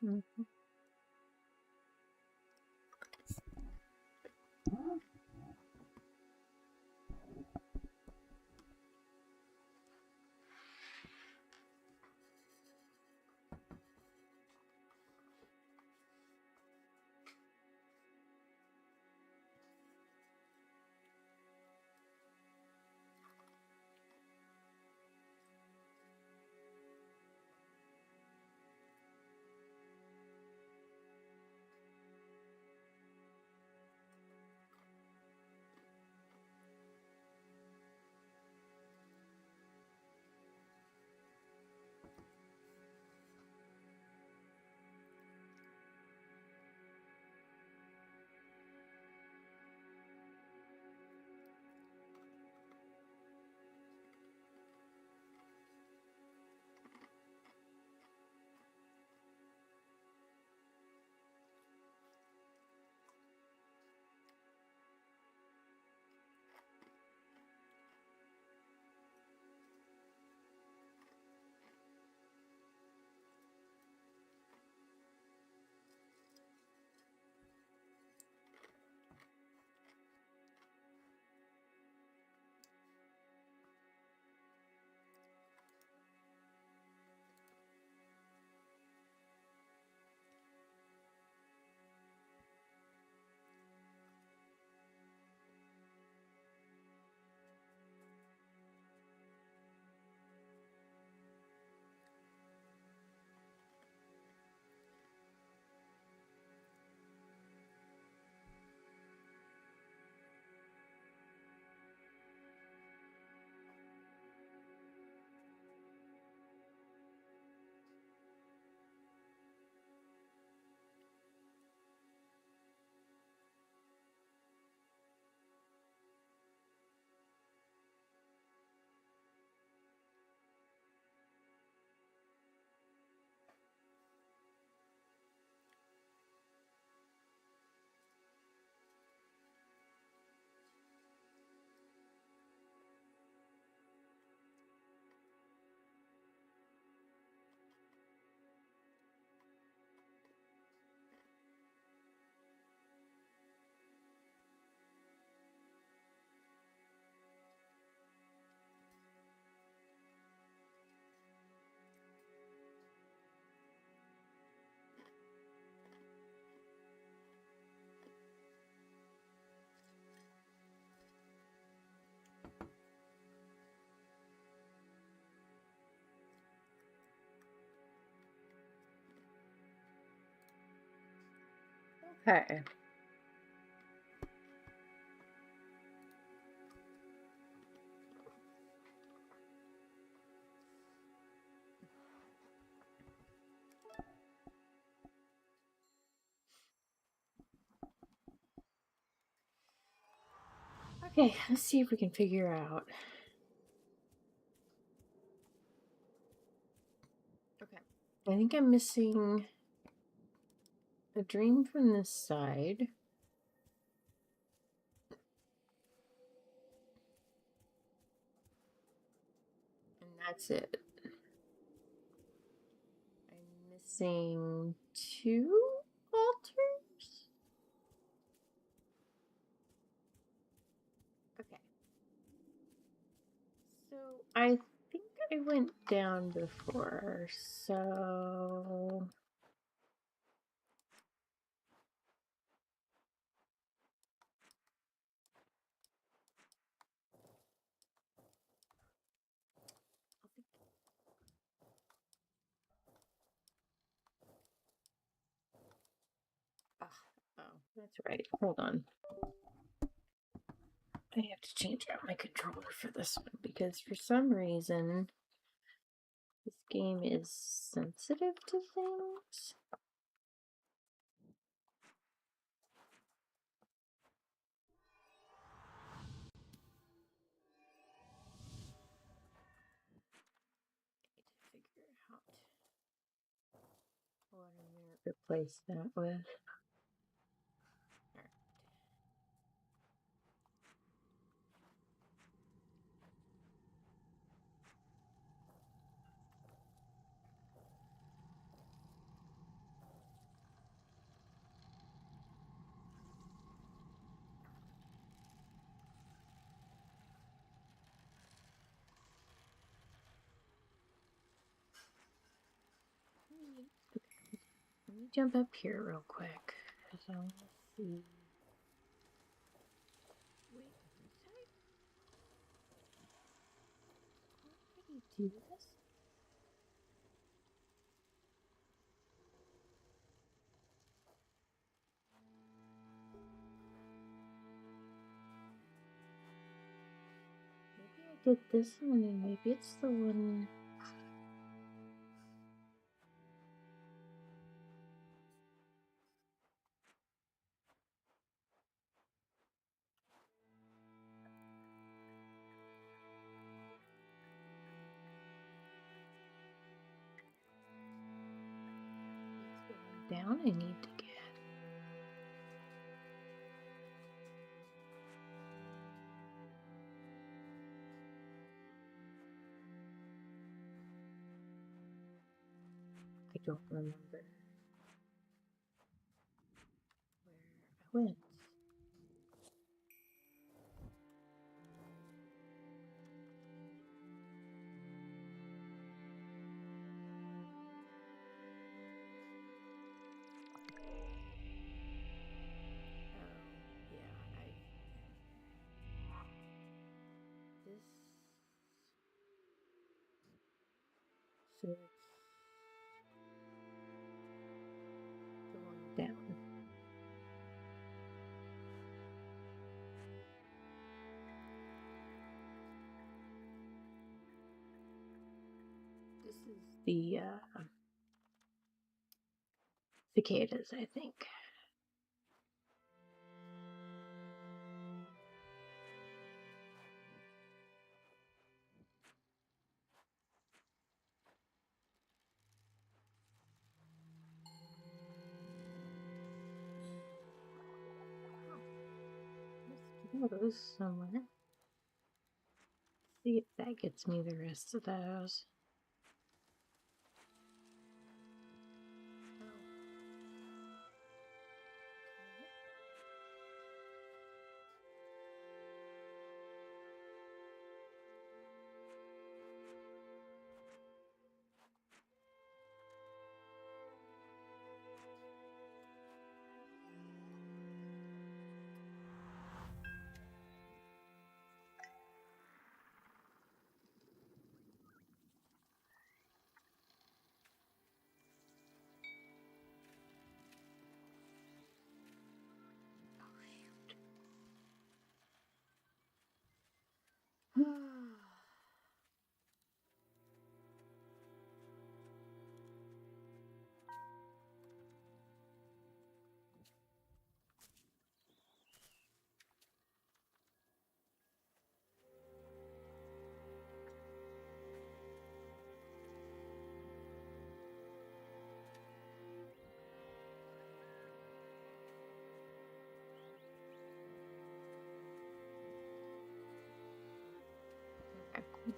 Mhm. Okay. Okay, let's see if we can figure out. Okay. I think I'm missing a dream from this side. And that's it. I'm missing 2 altars? Okay. So I think I went down before, so ah, oh, that's right. Hold on. I have to change out my controller for this one because for some reason this game is sensitive to things. I need to figure out what I'm going to replace that with. jump up here real quick. Because I want to see. Wait, did I do this? Maybe I did this one and maybe it's the one. Down I need to get. I don't remember where I went. So it's the one down. This is the cicadas, I think. Those somewhere. See if that gets me the rest of those.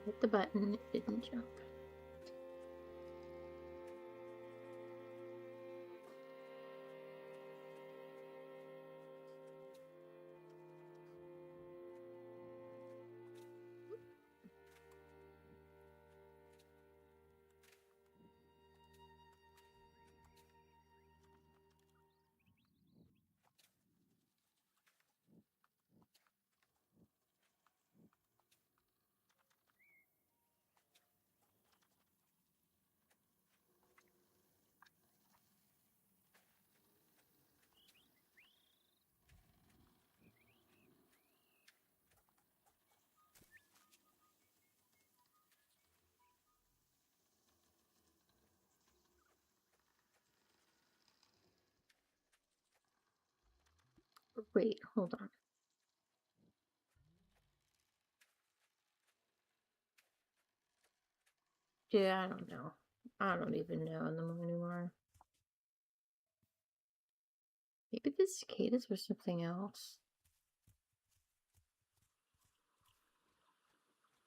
Hit the button, it didn't jump. Wait, hold on. Yeah, I don't know. I don't even know anymore. Maybe the cicadas were something else.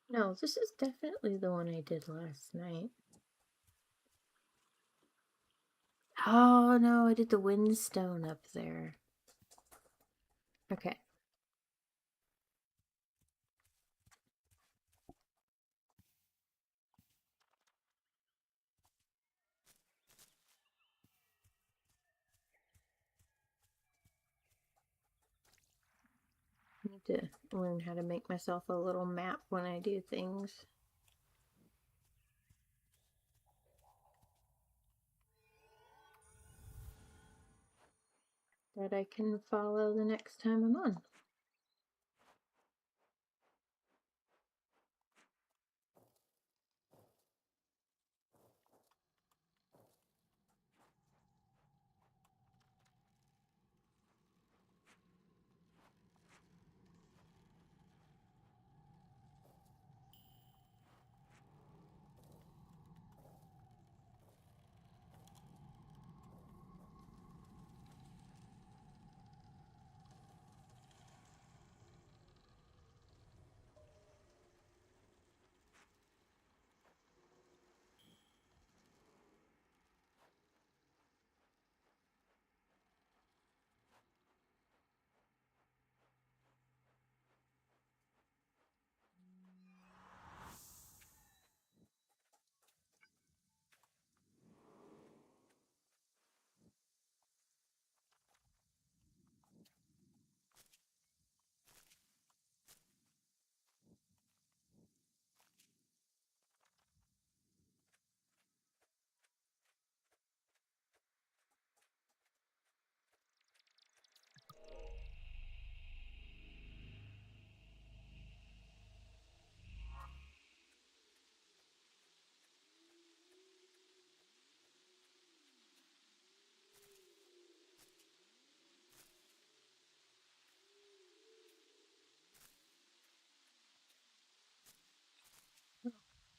No, this is definitely the one I did last night. Oh no, I did the windstone up there. Okay. need to learn how to make myself a little map when I do things. That I can follow the next time I'm on.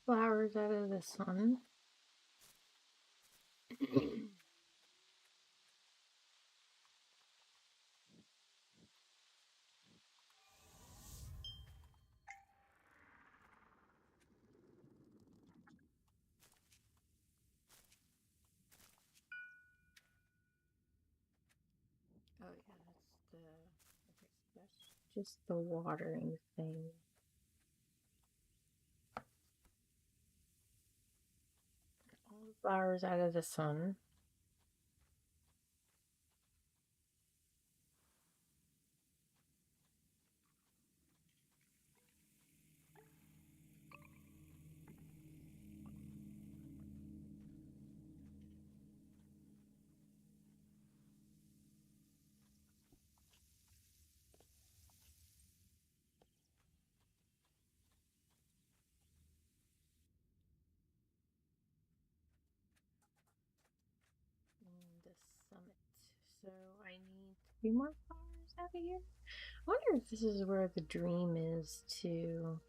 Flowers out of the sun. Oh yeah, that's the okay, so that's just the watering thing. All the flowers out of the sun. The summit. So I need 3 more flowers out of here. I wonder if this is where the dream is too.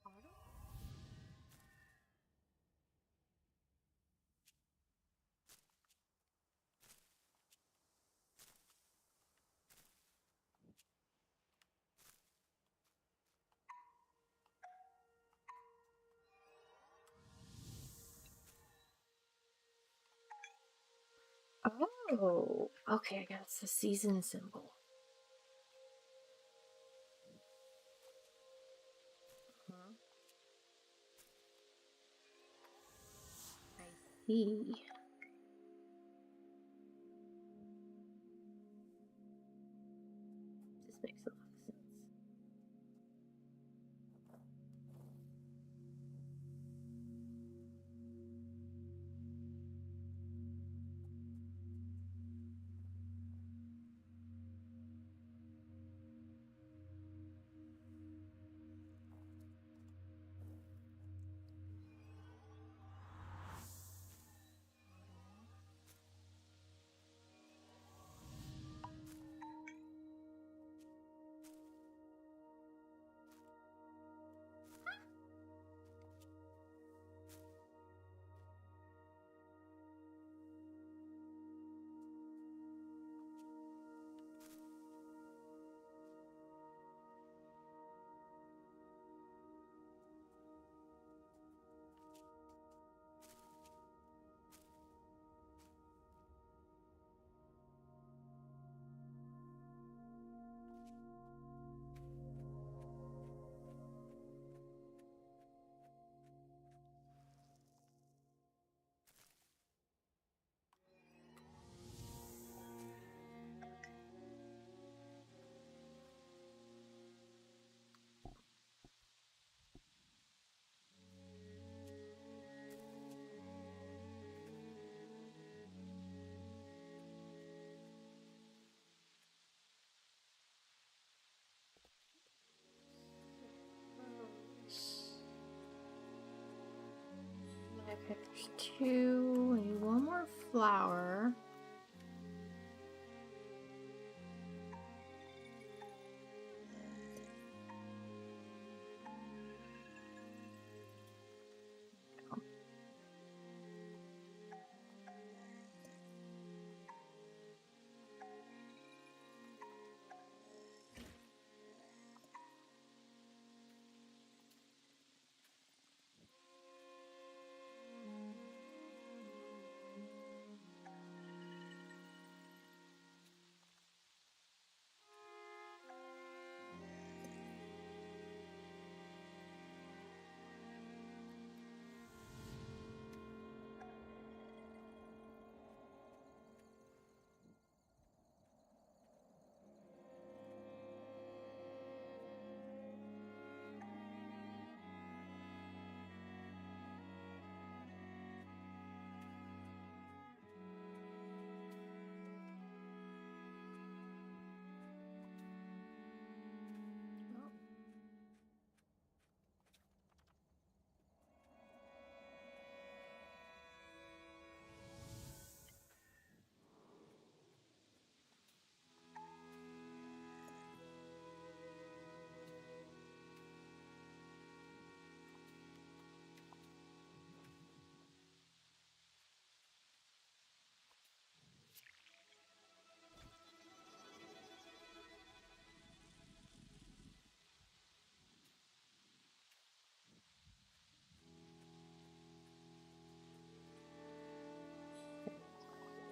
Autumn? Oh, okay, I got the season symbol. Huh? I see. This makes a lot of sense. Okay, there's two. We need one more flower.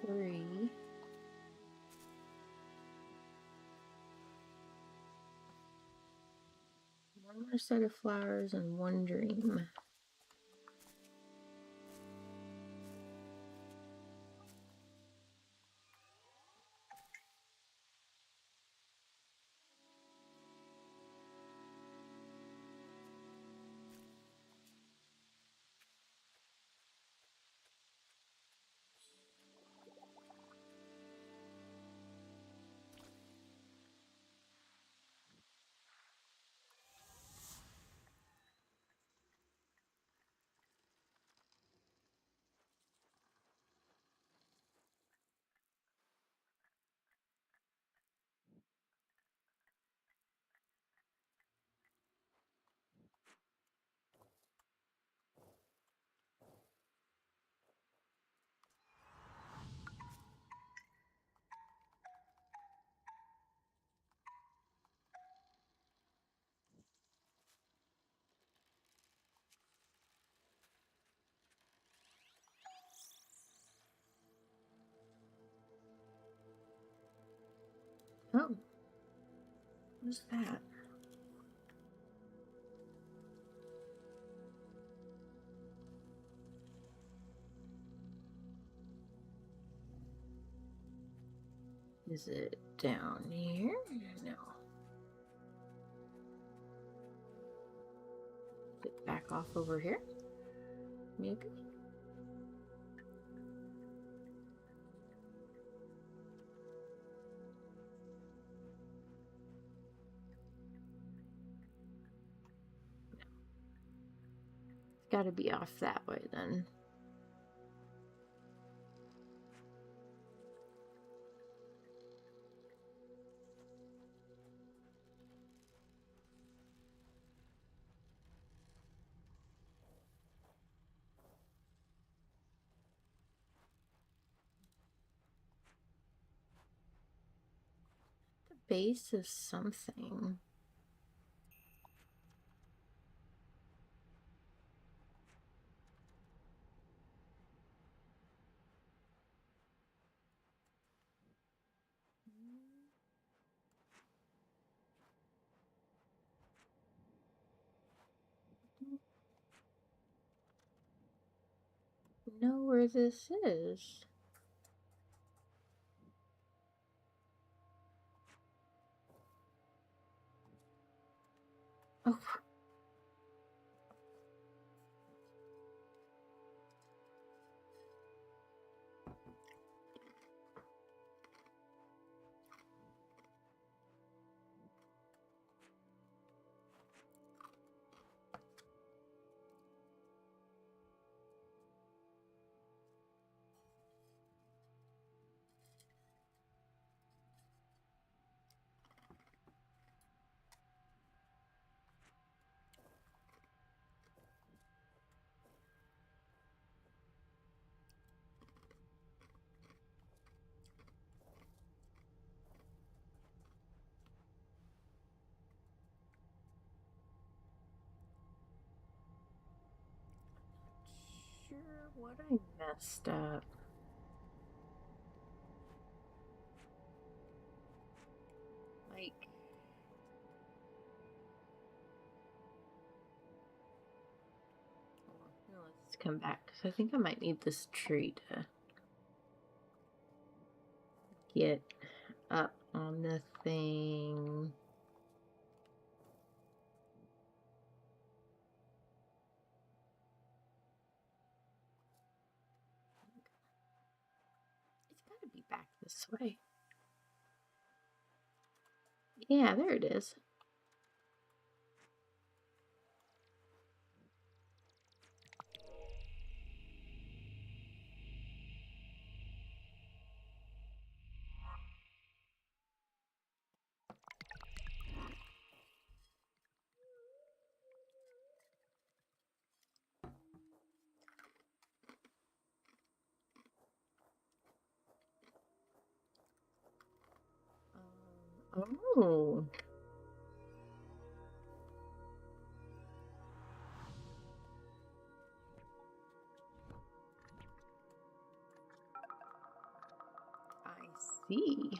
Three. One more set of flowers and one dream. Oh, what's that? Is it down here? No. Is it back off over here? Maybe? It's got to be off that way then. The base of something. Know where this is. Oh, What I messed up. Like, no, let's come back because I think I might need this tree to get up on the thing. It's got to be back this way. Yeah, there it is. Oh. I see.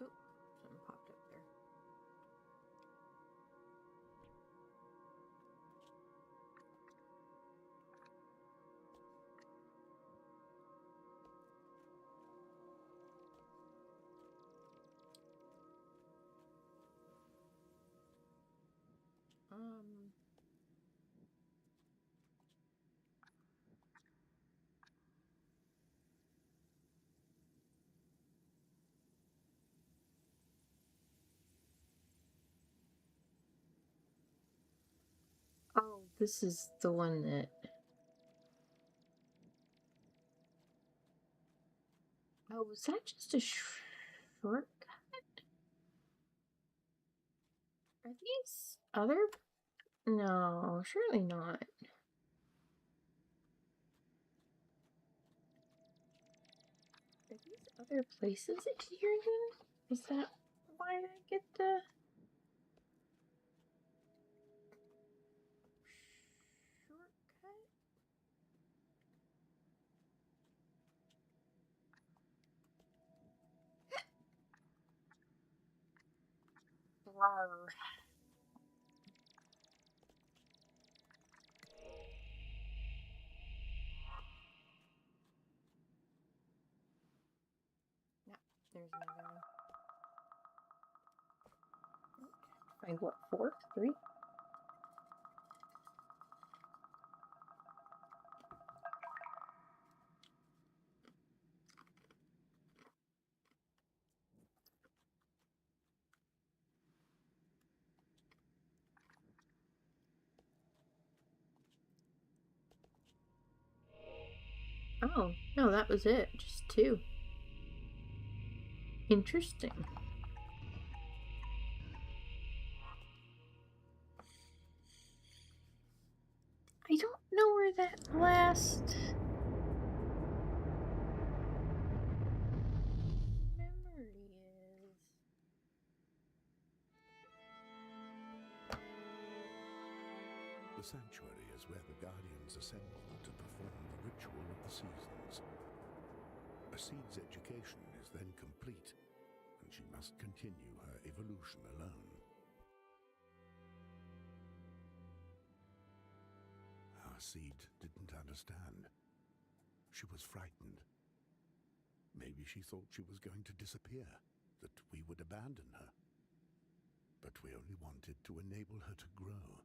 Oh, something popped up there. Oh, this is the one that. Oh, was that just a shortcut? Are these other? No, surely not. Are these other places here then? Is that why I get the shortcut? Rawr. No, there's another one. Find what, 4? 3? Oh, no, that was it. Just 2. Interesting. I don't know where that last memory is. The sanctuary is where the Guardians assemble to perform the ritual of the seasons. A seed's education is then complete, and she must continue her evolution alone. Our seed didn't understand. She was frightened. Maybe she thought she was going to disappear, that we would abandon her. But we only wanted to enable her to grow.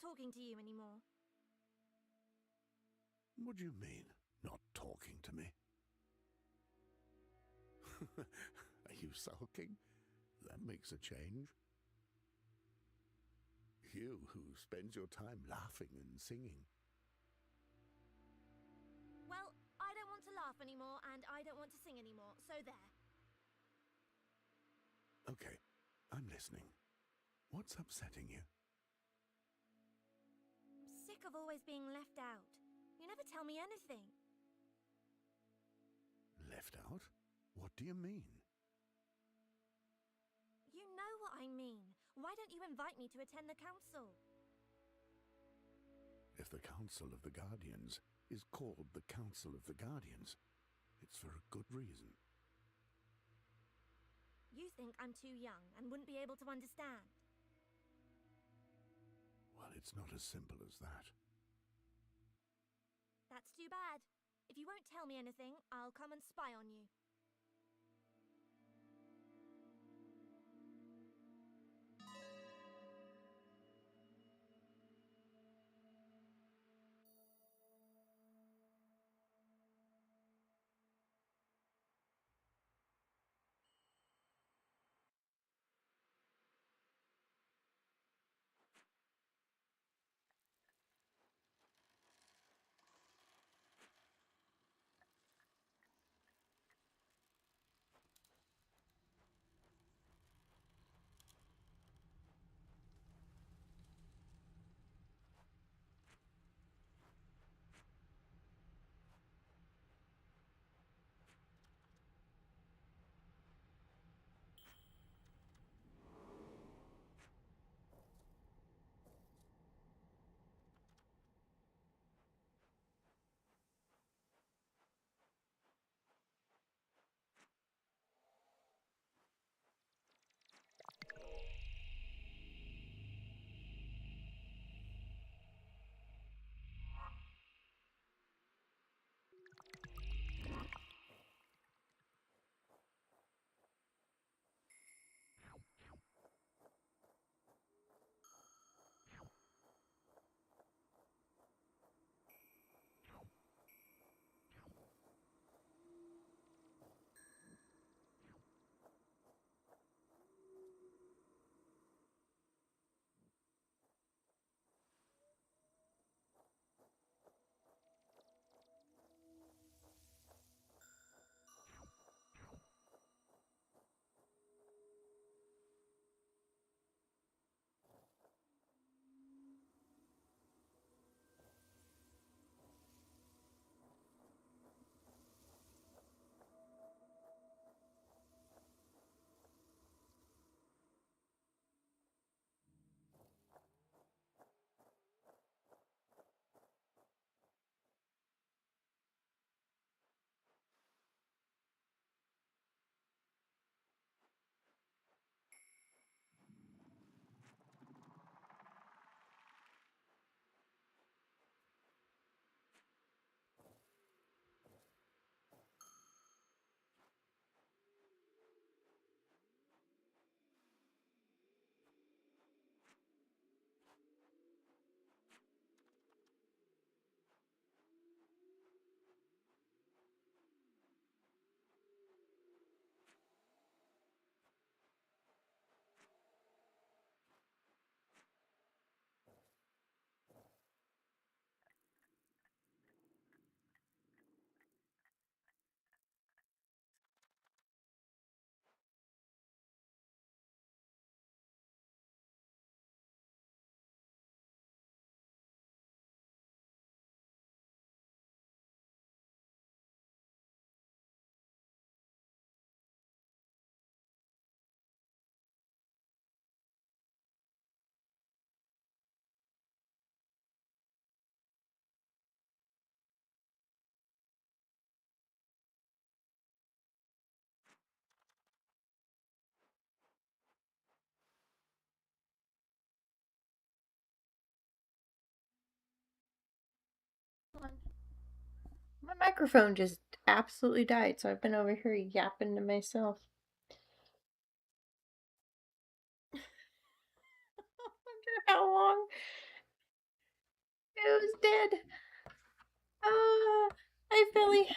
talking to you anymore. What do you mean, not talking to me? Are you sulking? That makes a change. You who spends your time laughing and singing. Well, I don't want to laugh anymore, and I don't want to sing anymore, so there. Okay, I'm listening. What's upsetting you? I'm sick of always being left out. You never tell me anything. Left out? What do you mean? You know what I mean. Why don't you invite me to attend the council? If the Council of the Guardians is called the Council of the Guardians, it's for a good reason. You think I'm too young and wouldn't be able to understand. Well, it's not as simple as that. That's too bad. If you won't tell me anything, I'll come and spy on you. Hold on. My microphone just absolutely died, so I've been over here yapping to myself. I wonder how long It was dead. Hi, Billy.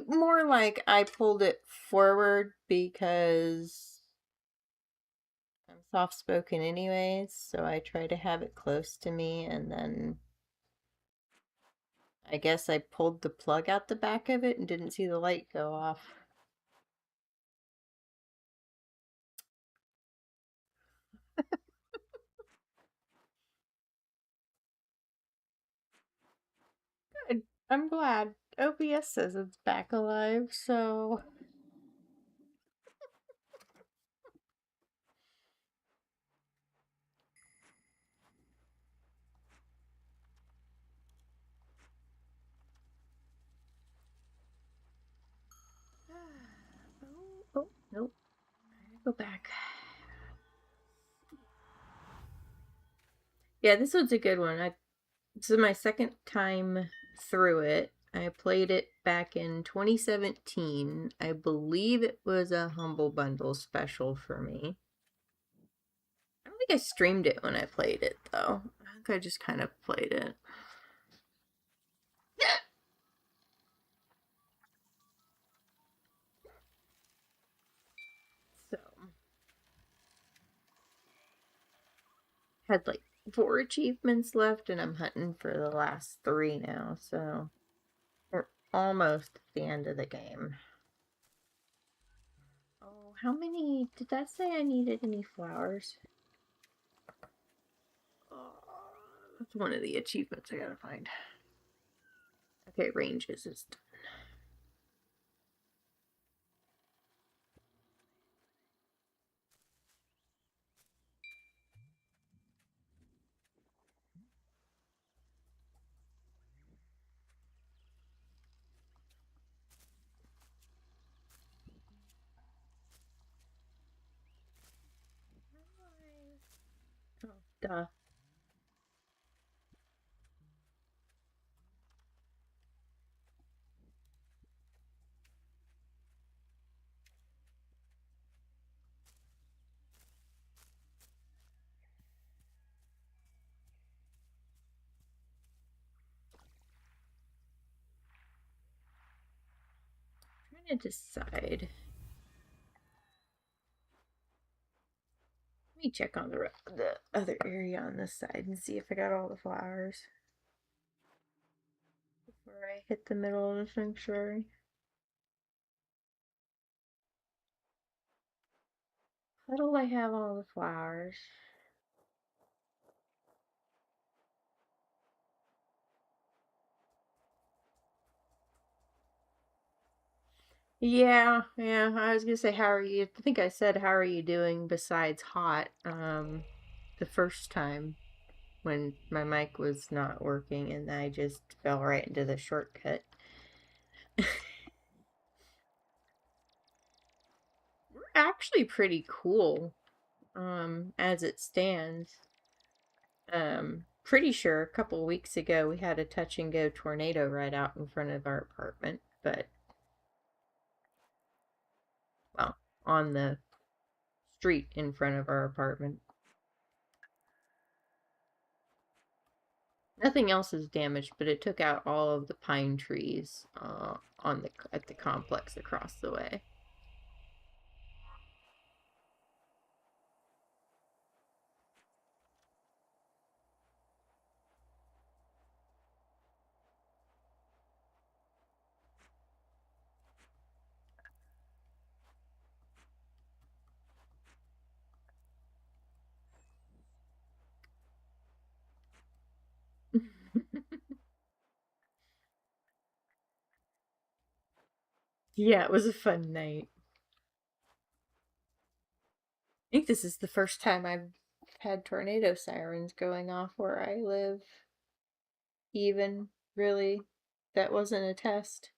More like I pulled it forward because I'm soft spoken anyways, so I try to have it close to me, and then I guess I pulled the plug out the back of it and didn't see the light go off. Good. I'm glad. OBS says it's back alive, so. Oh, nope. Go back. Yeah, this one's a good one. This is my second time through it. I played it back in 2017. I believe it was a Humble Bundle special for me. I don't think I streamed it when I played it, though. I think I just kind of played it. So, had like 4 achievements left, and I'm hunting for the last 3 now, so we're almost at the end of the game. Oh, how many? Did that say I needed any flowers? Oh, that's one of the achievements I gotta find. Okay, ranges is done. Oh, duh. I'm trying to decide. Let me check on the other area on this side and see if I got all the flowers before I hit the middle of the sanctuary. How do I have all the flowers? Yeah, I was gonna say, how are you? I think I said, how are you doing besides hot? The first time when my mic was not working and I just fell right into the shortcut. We're actually pretty cool, as it stands. Pretty sure a couple weeks ago we had a touch and go tornado right out in front of our apartment, but well, on the street in front of our apartment. Nothing else is damaged, but it took out all of the pine trees at the complex across the way. Yeah, it was a fun night. I think this is the first time I've had tornado sirens going off where I live. Even, really, that wasn't a test.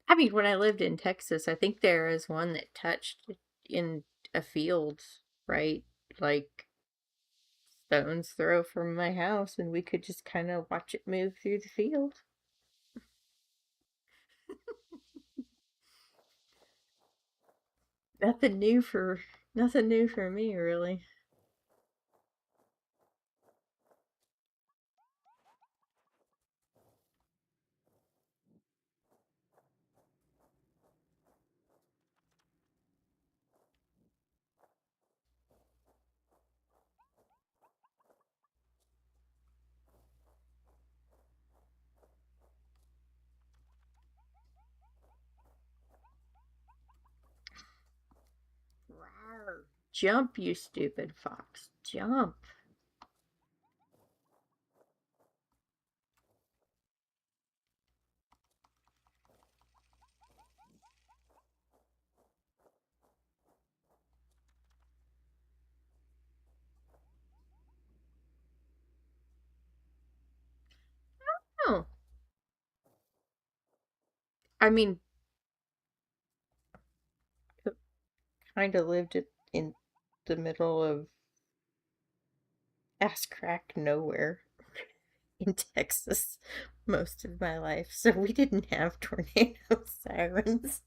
I mean, when I lived in Texas, I think there is one that touched in a field, right? Like stone's throw from my house, and we could just kind of watch it move through the field. Nothing new for me, really. Rawr. Jump, you stupid fox. Jump. Oh. I mean, kind of lived it in the middle of ass crack nowhere in Texas most of my life, so we didn't have tornado sirens.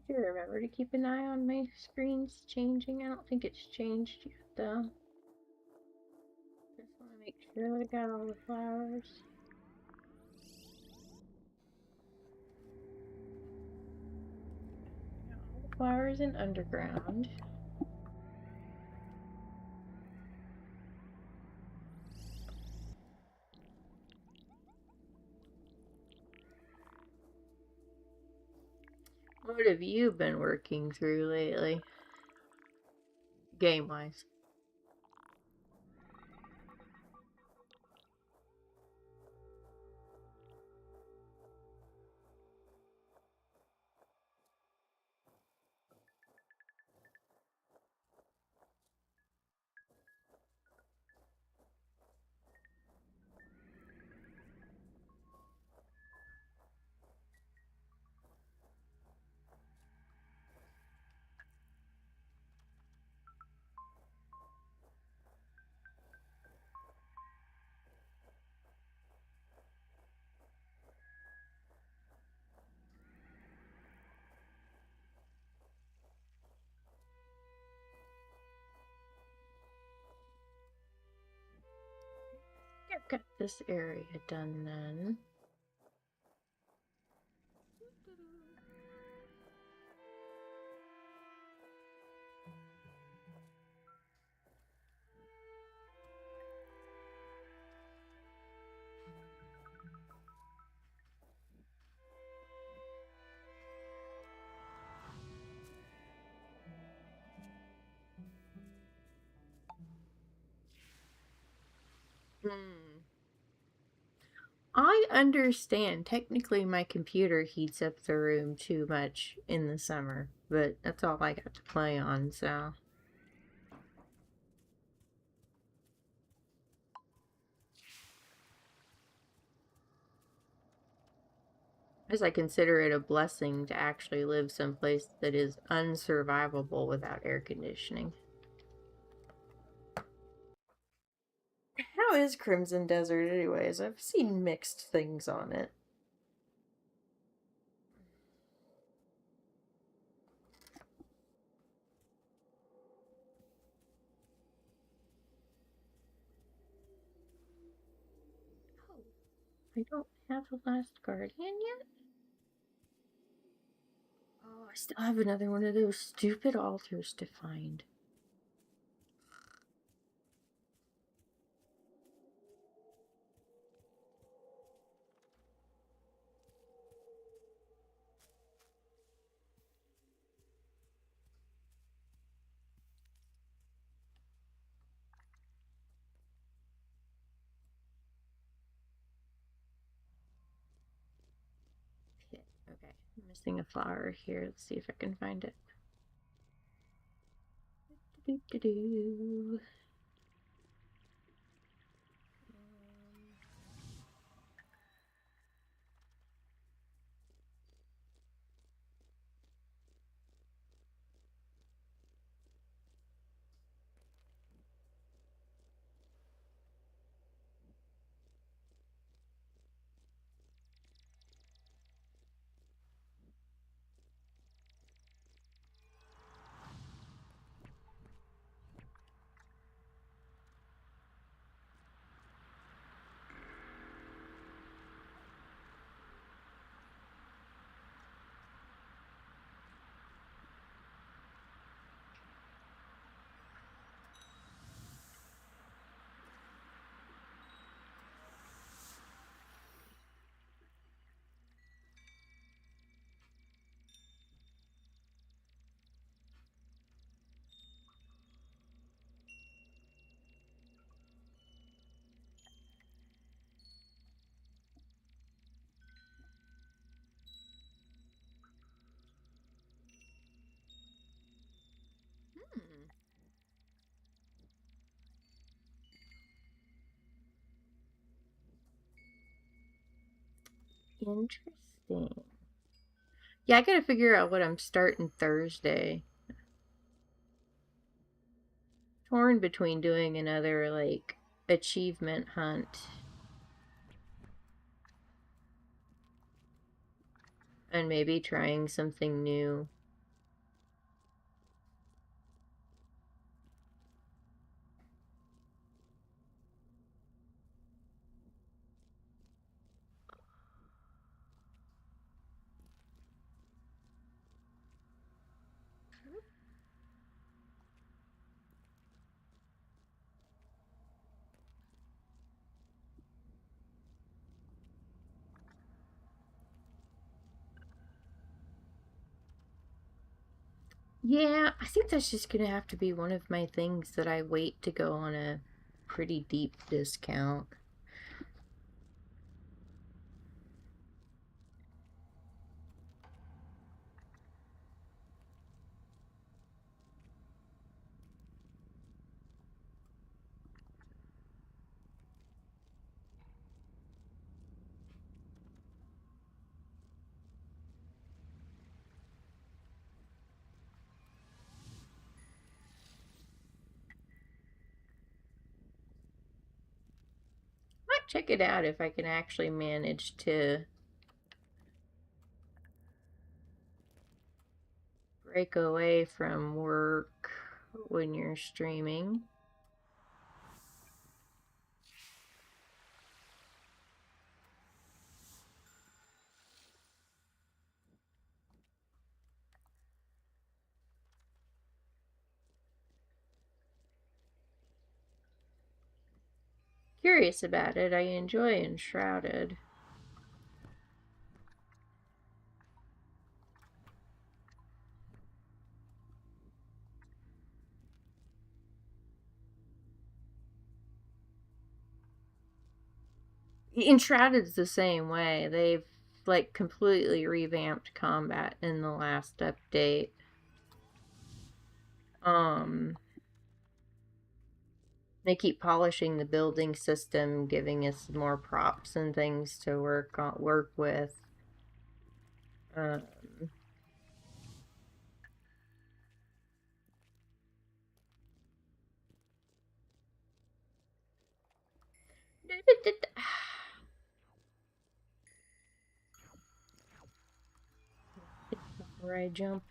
Do remember to keep an eye on my screens changing. I don't think it's changed yet, though. Just want to make sure that I got all the flowers. Got all the flowers in underground. What have you been working through lately? Game-wise. I've got this area done then. Hmm. I understand. Technically, my computer heats up the room too much in the summer, but that's all I got to play on, so. As I consider it a blessing to actually live someplace that is unsurvivable without air conditioning. How is Crimson Desert, anyways? I've seen mixed things on it. Oh, I don't have the last guardian yet? Oh, I still have another one of those stupid altars to find. Pit. Okay, Missing a flower here. Let's see if I can find it. Do-do-do-do. Hmm. Interesting. Yeah, I gotta figure out what I'm starting Thursday. Torn between doing another, like, achievement hunt and maybe trying something new. Yeah, I think that's just gonna have to be one of my things that I wait to go on a pretty deep discount. Might check it out if I can actually manage to break away from work when you're streaming. Curious about it. I enjoy Enshrouded. Enshrouded's the same way. They've like completely revamped combat in the last update. They keep polishing the building system, giving us more props and things to work with. Um, Before I jump.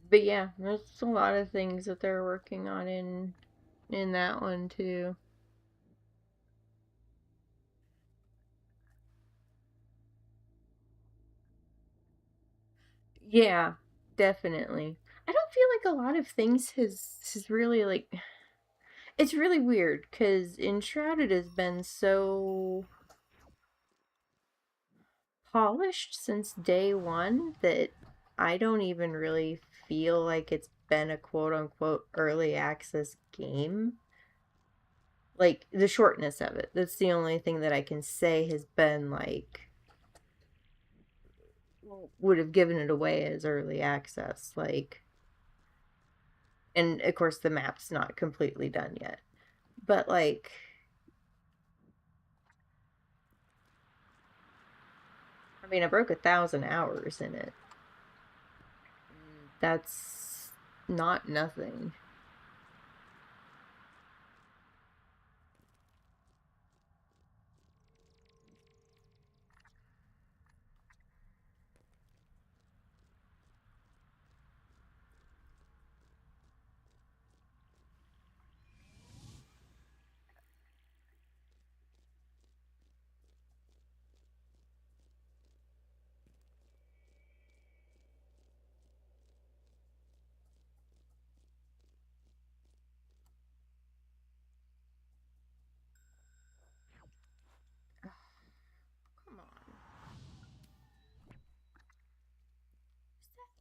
But yeah, there's a lot of things that they're working on in that one too. Yeah, definitely. I don't feel like a lot of things has really like It's really weird because Enshrouded has been so polished since day one that I don't even really feel like it's been a quote unquote early access game. Like the shortness of it. That's the only thing that I can say has been like would have given it away as early access. Like, and of course the map's not completely done yet. But like I mean I broke 1,000 hours in it. That's not nothing. Come on.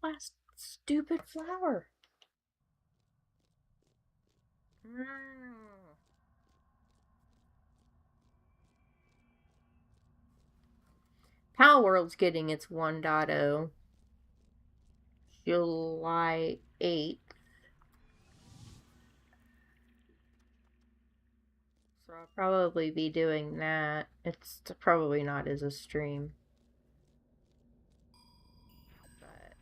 Last stupid flower. Pal World's getting its 1.0 July 8th. So I'll probably be doing that. It's probably not as a stream. But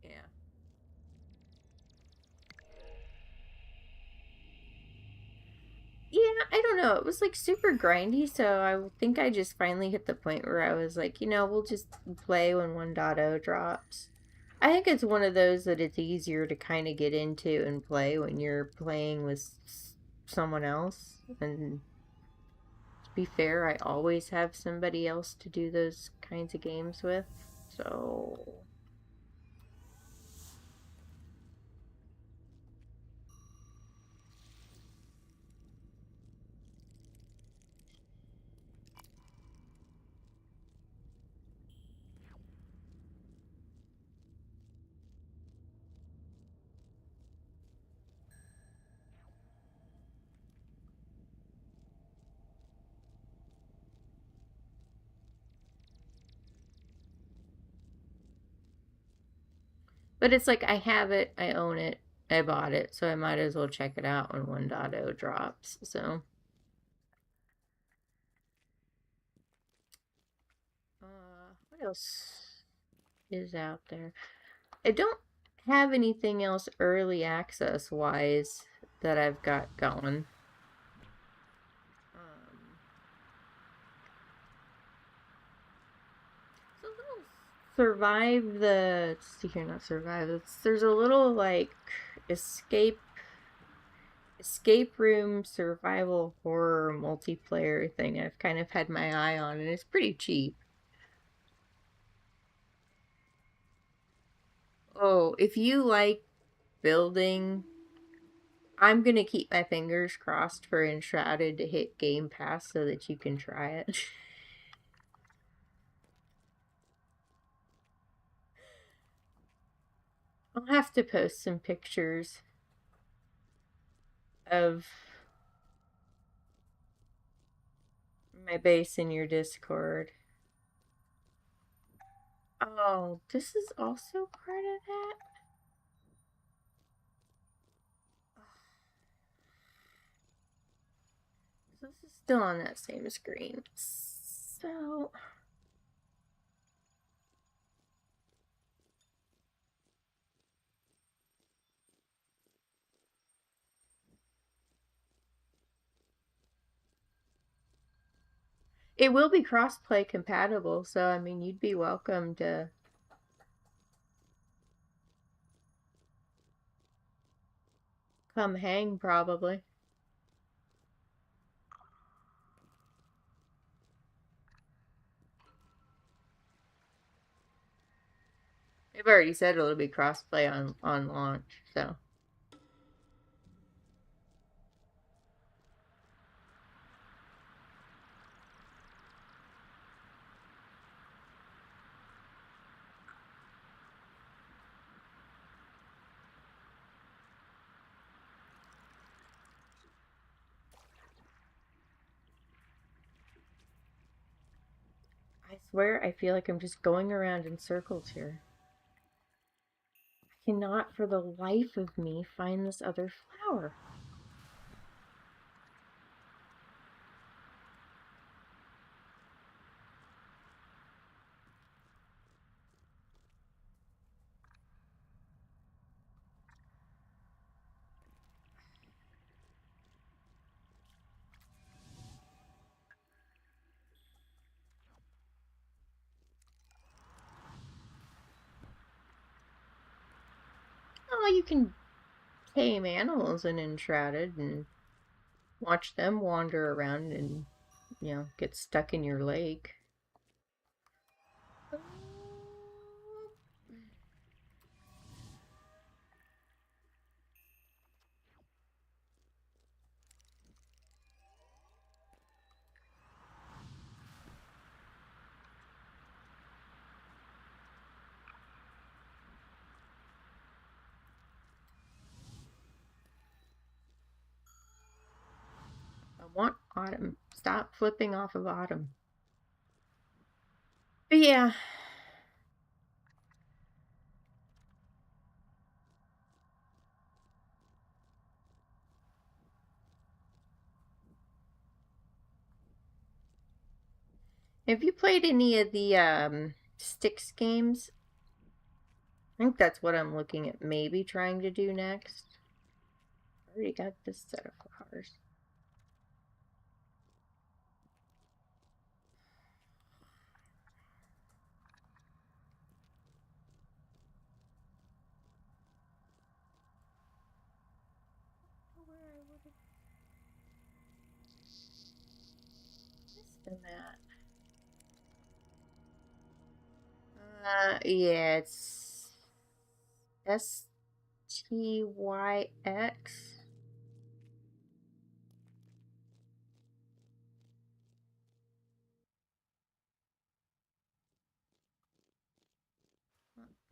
yeah. Yeah, I don't know. It was like super grindy, so I think I just finally hit the point where I was like, we'll just play when 1.0 drops. I think it's one of those that it's easier to kind of get into and play when you're playing with someone else. And to be fair, I always have somebody else to do those kinds of games with. So, but it's like I have it, I own it, I bought it, so I might as well check it out when 1.0 drops. So, what else is out there? I don't have anything else early access wise that I've got going. It's a little survive the. Let's see here, not survive. There's a little like escape escape room survival horror multiplayer thing I've kind of had my eye on, and it's pretty cheap. Oh, if you like building, I'm gonna keep my fingers crossed for Enshrouded to hit Game Pass so that you can try it. I'll have to post some pictures of my base in your Discord. Oh, this is also part of that? So this is still on that same screen. So it will be crossplay compatible, so I mean you'd be welcome to come hang, probably. They've already said it'll be crossplay on launch, so. I swear I feel like I'm just going around in circles here. I cannot for the life of me find this other flower. Oh, you can tame animals in Enshrouded and watch them wander around and, get stuck in your lake. I want Autumn. Stop flipping off of Autumn. But yeah. Have you played any of the Styx games? I think that's what I'm looking at maybe trying to do next. I already got this set of flowers. Where I would have missed them at. Yeah, it's STYX.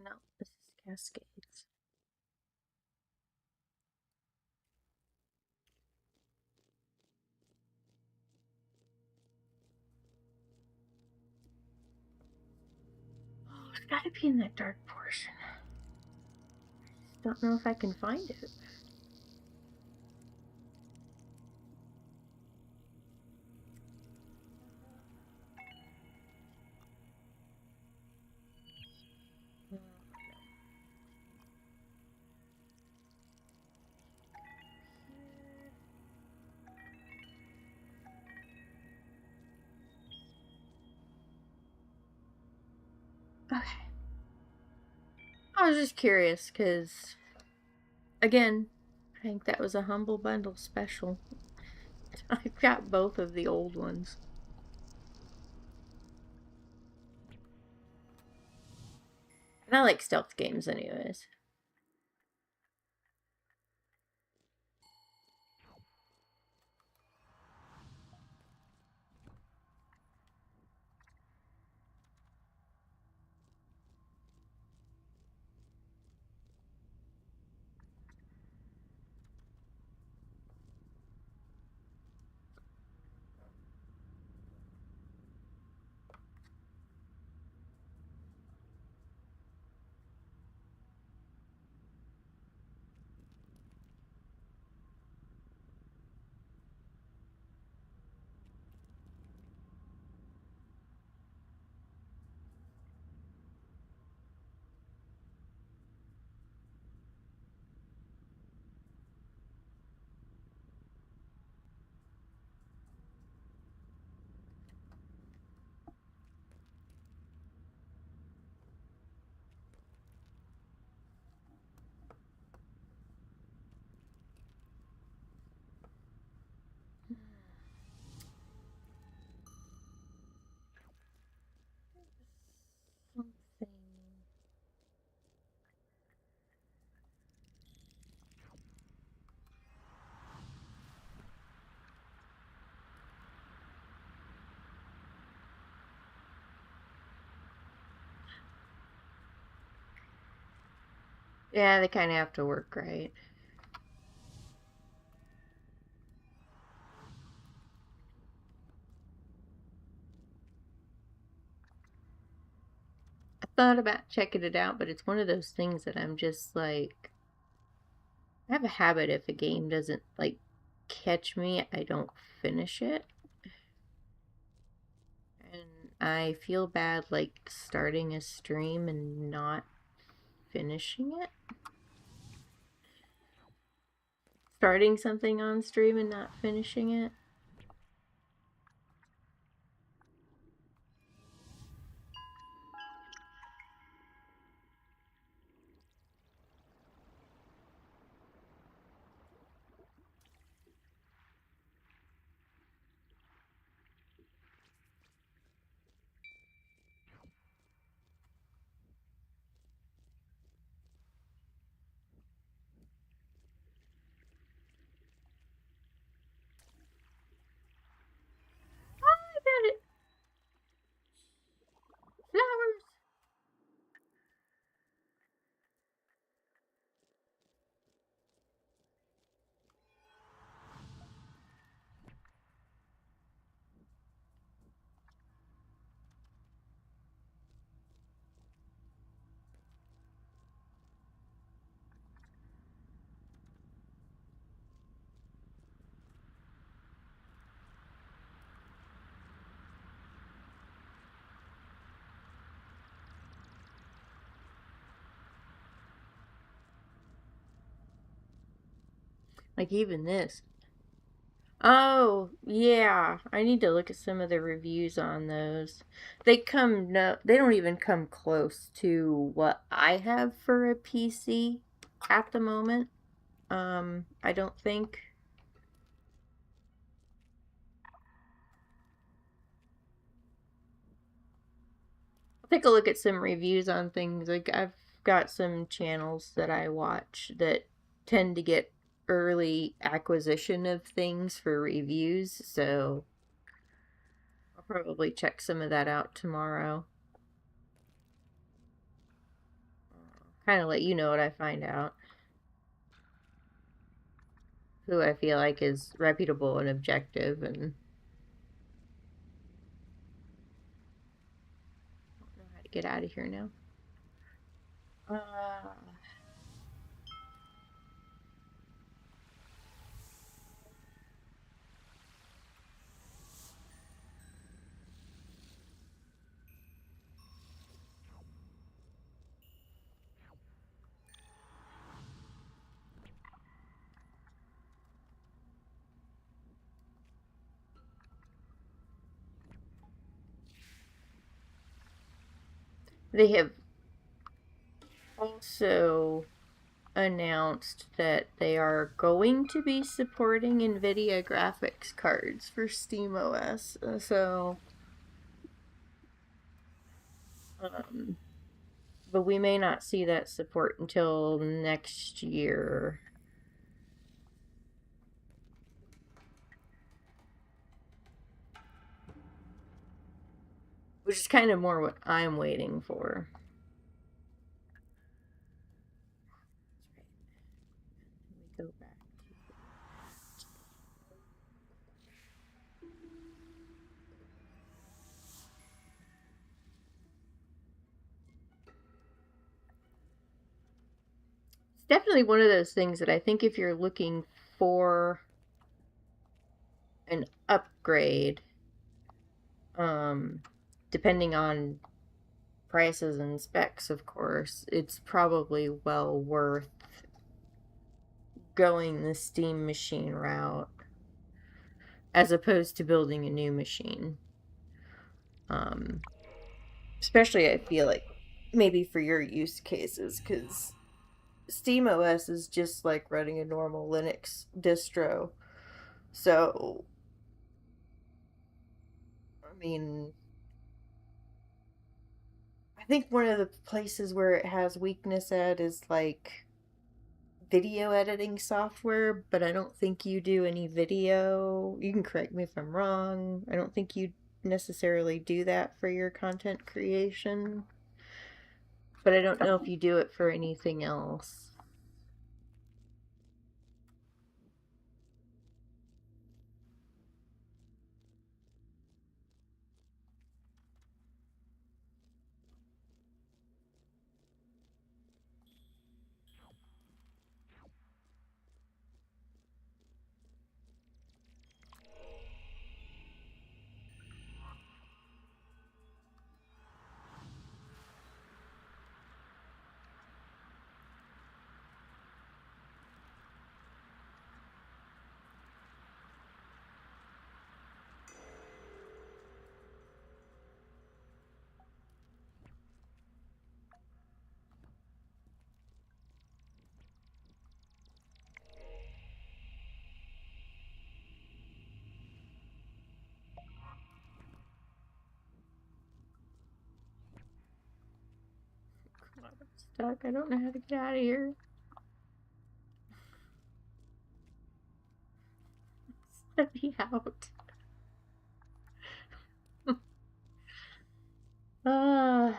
No, this is Cascades. Oh, it's gotta be in that dark portion. I just don't know if I can find it. Okay. I was just curious because, again, I think that was a Humble Bundle special. I've got both of the old ones. And I like stealth games, anyways. Yeah, they kind of have to work right. I thought about checking it out, but it's one of those things that I'm just like, I have a habit if a game doesn't like catch me, I don't finish it. And I feel bad like starting a stream and not finishing it. Starting something on stream and not finishing it. Oh, I got it! Flowers! Like even this. Oh, yeah. I need to look at some of the reviews on those. They don't even come close to what I have for a PC at the moment. I don't think. I'll take a look at some reviews on things. Like I've got some channels that I watch that tend to get early acquisition of things for reviews, so I'll probably check some of that out tomorrow. Kind of let you know what I find out. Who I feel like is reputable and objective, and I don't know how to get out of here now. Uh, they have also announced that they are going to be supporting NVIDIA graphics cards for SteamOS. Um, but we may not see that support until next year. Which is kind of more what I'm waiting for. Let me go back. It's definitely one of those things that I think if you're looking for an upgrade, um, depending on prices and specs, of course, it's probably well worth going the Steam Machine route as opposed to building a new machine. Um, Especially, I feel like maybe for your use cases, because SteamOS is just like running a normal Linux distro. So, I mean, I think one of the places where it has weakness at is like video editing software, but I don't think you do any video. You can correct me if I'm wrong. I don't think you necessarily do that for your content creation. But I don't know if you do it for anything else. I'm stuck. I don't know how to get out of here. Let me out. Come on.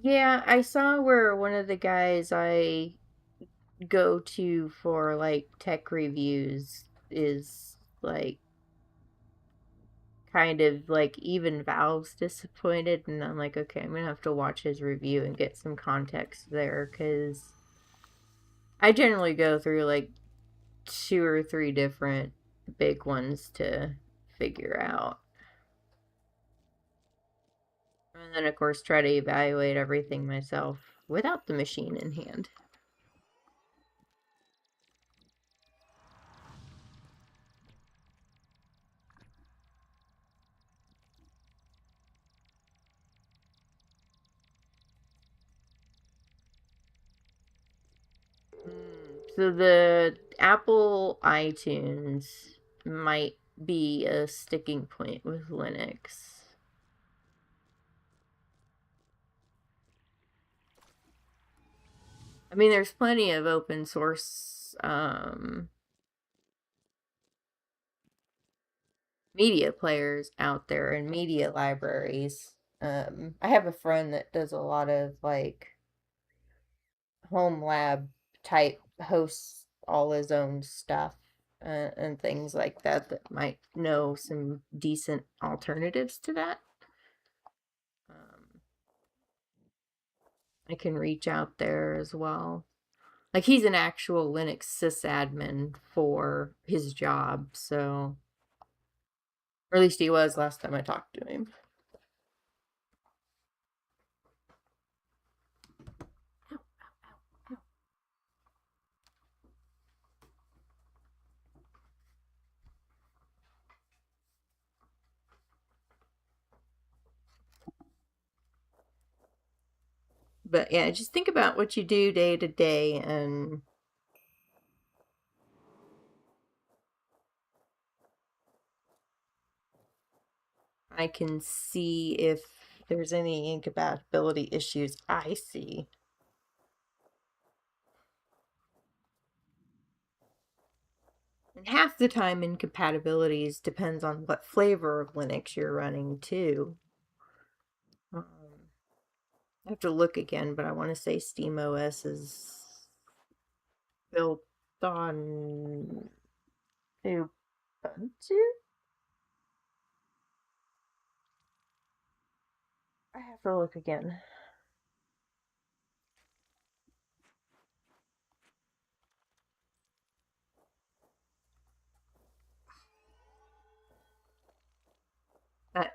Yeah, I saw where one of the guys I go to for like tech reviews is like kind of like even Valve's disappointed, and I'm like, okay, I'm gonna have to watch his review and get some context there because I generally go through like 2 or 3 different big ones to figure out. And then, of course, try to evaluate everything myself without the machine in hand. So the Apple iTunes might be a sticking point with Linux. I mean, there's plenty of open source media players out there and media libraries. I have a friend that does a lot of like home lab type, hosts all his own stuff and things like that that might know some decent alternatives to that. I can reach out there as well. Like he's an actual Linux sysadmin for his job, so or at least he was last time I talked to him. But yeah, just think about what you do day to day, and I can see if there's any incompatibility issues I see. And half the time, incompatibilities depends on what flavor of Linux you're running too. I have to look again, but I want to say SteamOS is built on Ubuntu. I have to look again.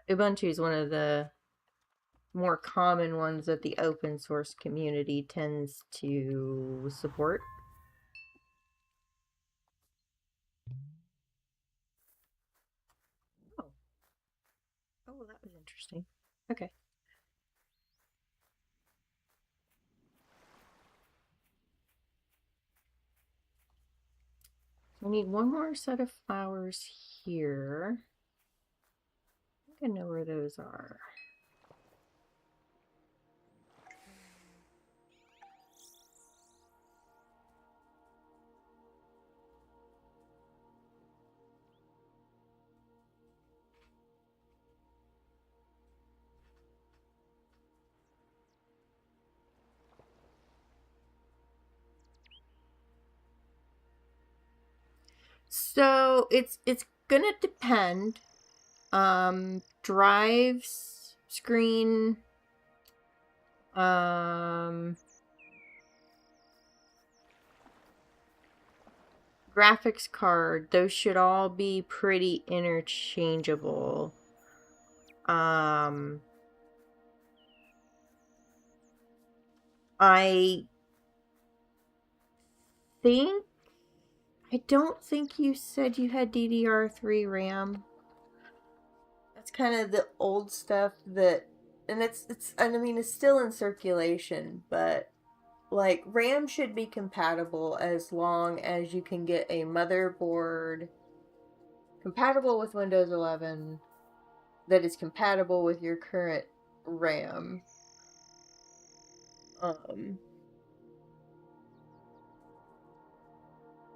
Ubuntu is one of the more common ones that the open source community tends to support. Oh, oh, that was interesting. Okay. We need one more set of flowers here. I think I know where those are. So it's gonna depend. Drives, screen, graphics card, those should all be pretty interchangeable. I think I don't think you said you had DDR3 RAM. That's kind of the old stuff that, and I mean it's still in circulation, but like RAM should be compatible as long as you can get a motherboard compatible with Windows 11 that is compatible with your current RAM.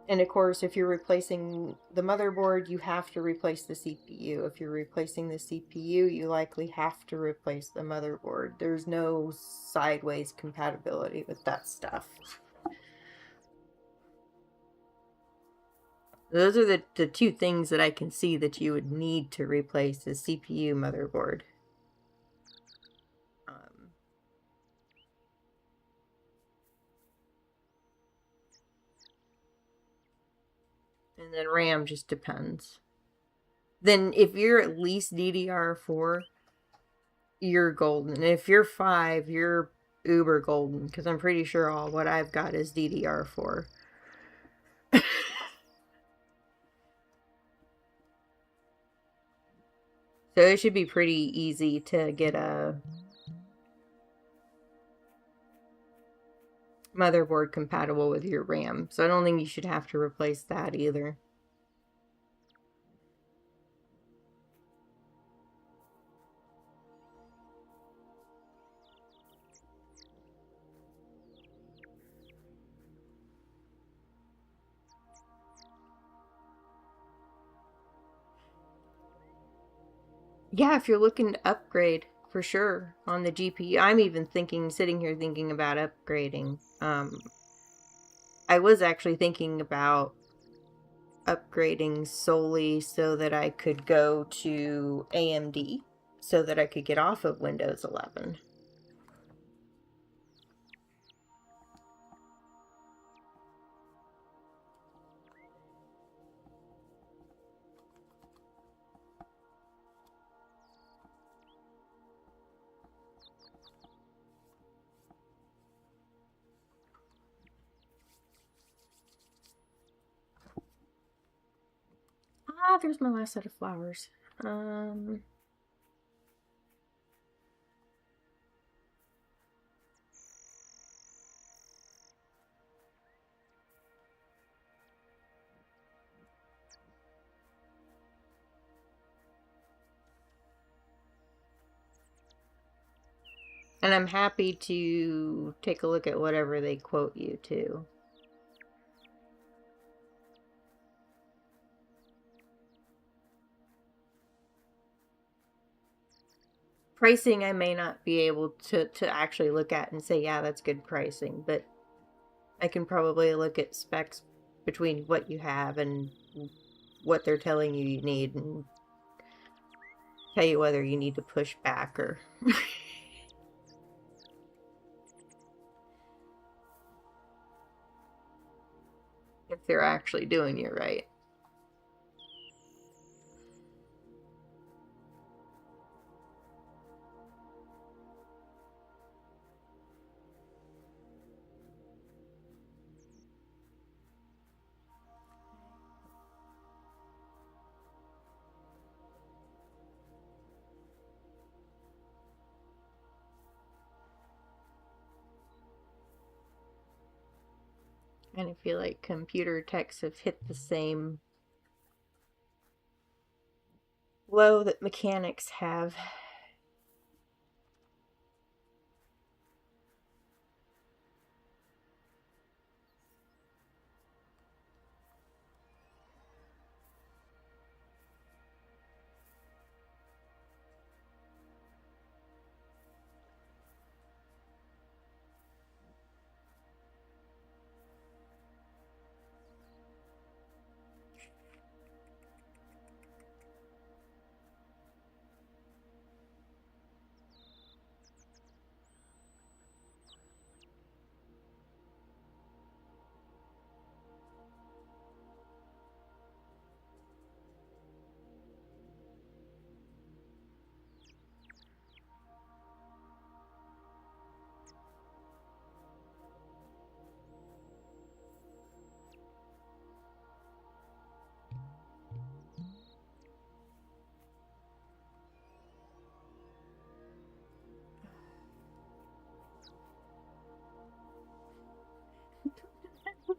And of course, if you're replacing the motherboard, you have to replace the CPU. If you're replacing the CPU, you likely have to replace the motherboard. There's no sideways compatibility with that stuff. Those are the two things that I can see that you would need to replace the CPU, motherboard. And then RAM just depends. Then if you're at least DDR4, you're golden. If you're 5, you're uber golden, because I'm pretty sure all what I've got is DDR4. So it should be pretty easy to get a motherboard compatible with your RAM. So I don't think you should have to replace that either. Yeah, if you're looking to upgrade, for sure, on the GPU. I'm even sitting here thinking about upgrading. I was actually thinking about upgrading solely so that I could go to AMD, so that I could get off of Windows 11. Ah, there's my last set of flowers. And I'm happy to take a look at whatever they quote you to. Pricing I may not be able to actually look at and say, yeah, that's good pricing, but I can probably look at specs between what you have and what they're telling you need and tell you whether you need to push back or... if they're actually doing you right. And I feel like computer techs have hit the same low that mechanics have.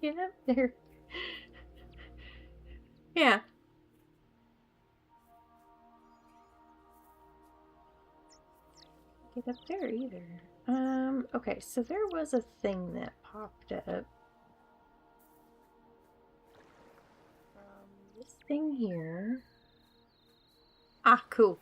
Get up there. Yeah. Get up there either. Okay, so there was a thing that popped up. This thing here. Ah, cool.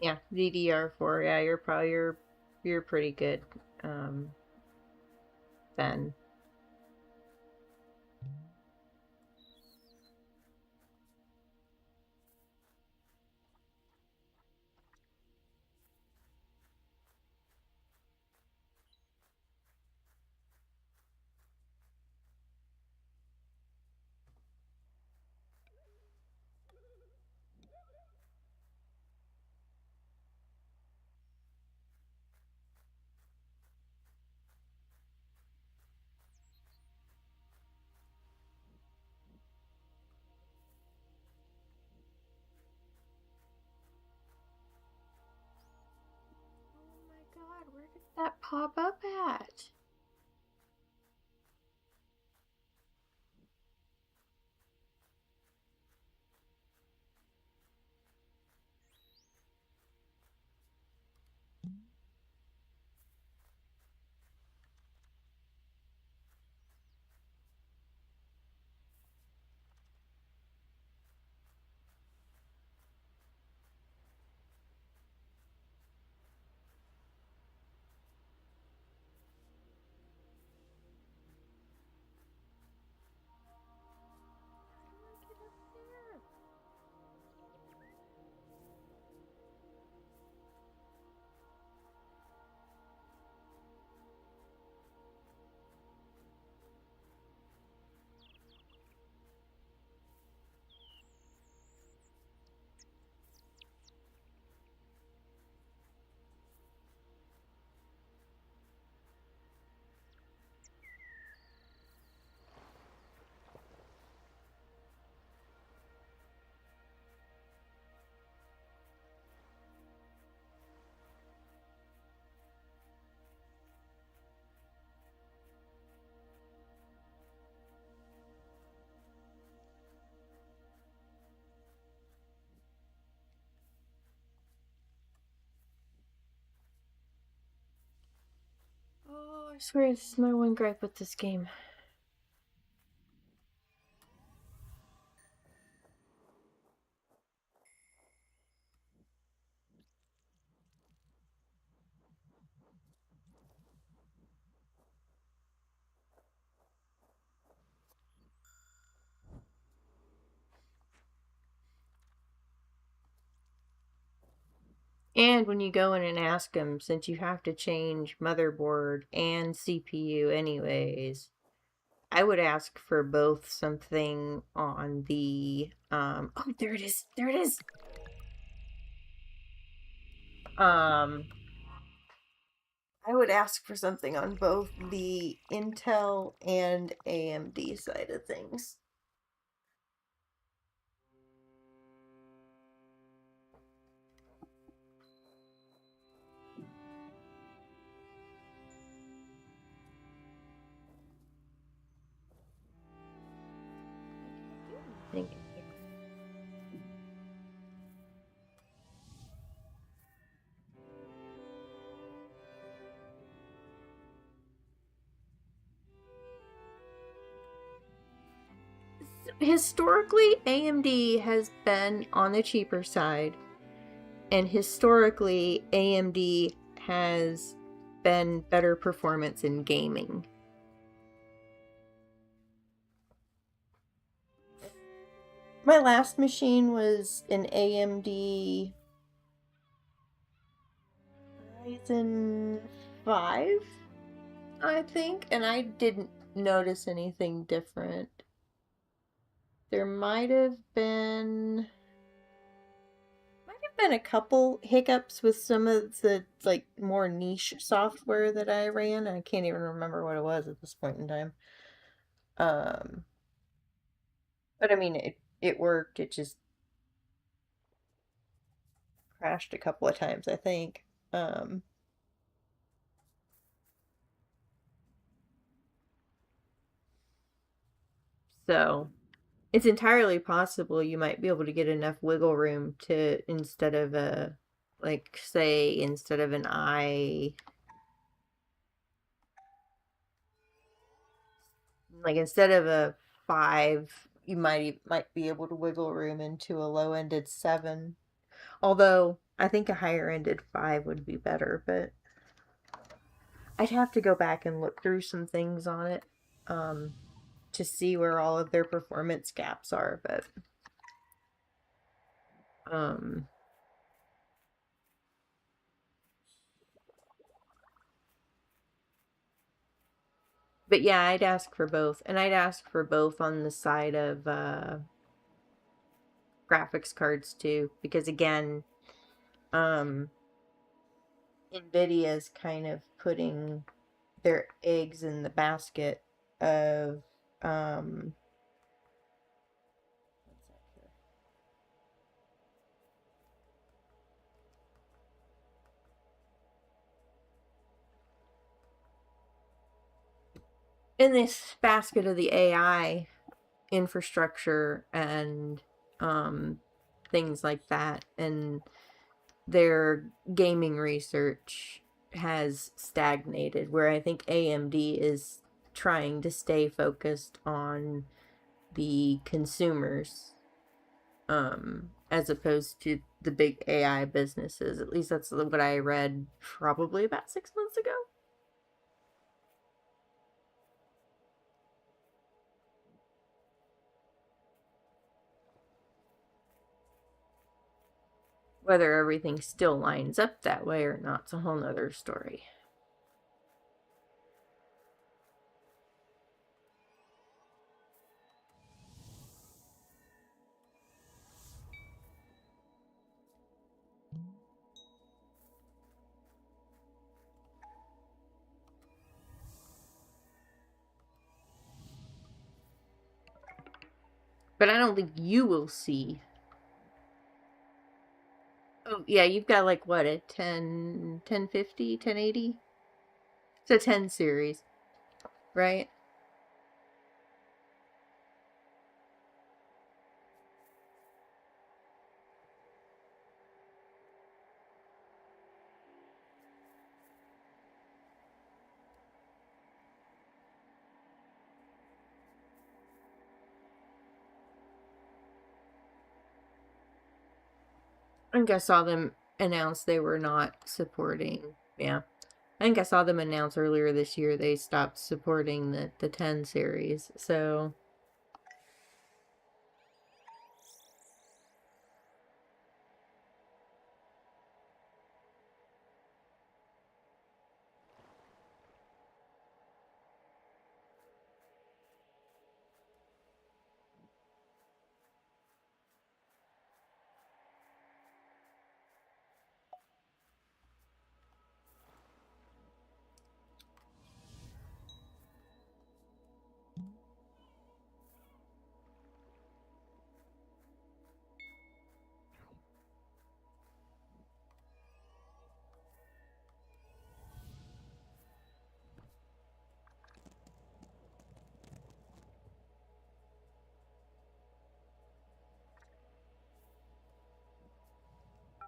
Yeah, DDR4. Yeah, you're pretty good. Then. Oh my god, where did that pop up at? Oh, I swear this is my one gripe with this game. And when you go in and ask them, since you have to change motherboard and CPU anyways, I would ask for both something on the, oh, there it is. There it is. I would ask for something on both the Intel and AMD side of things. Thank you. Historically, AMD has been on the cheaper side, and historically, AMD has been better performance in gaming. My last machine was an AMD Ryzen 5, I think, and I didn't notice anything different. There might have been been a couple hiccups with some of the like more niche software that I ran. I can't even remember what it was at this point in time. Um, but I mean, it worked. It just crashed a couple of times, I think. Um, so it's entirely possible you might be able to get enough wiggle room to instead of a like say instead of an I like instead of a 5 you might be able to wiggle room into a low-ended 7, although I think a higher-ended 5 would be better, but I'd have to go back and look through some things on it um, to see where all of their performance gaps are, um, but yeah, I'd ask for both, and I'd ask for both on the side of graphics cards too, because again, um, Nvidia's kind of putting their eggs in the basket of um in this basket of the AI infrastructure and um things like that, and their gaming research has stagnated, where I think AMD is trying to stay focused on the consumers as opposed to the big AI businesses. At least that's what I read probably about 6 months ago. Whether everything still lines up that way or not's a whole nother story. But I don't think you will see. Oh, yeah, you've got like what, a 1050, 1080? It's a 10 series, right? I think I saw them announce they were not supporting. Yeah. I think I saw them announce earlier this year they stopped supporting the 10 series. So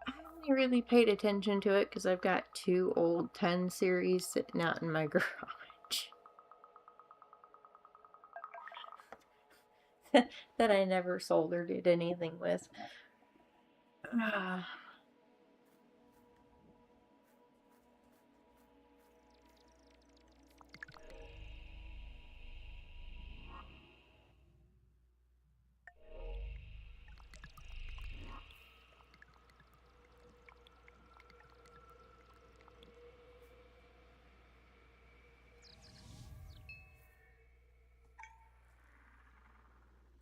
I only really paid attention to it because I've got 2 old 10 series sitting out in my garage that I never sold or did anything with. I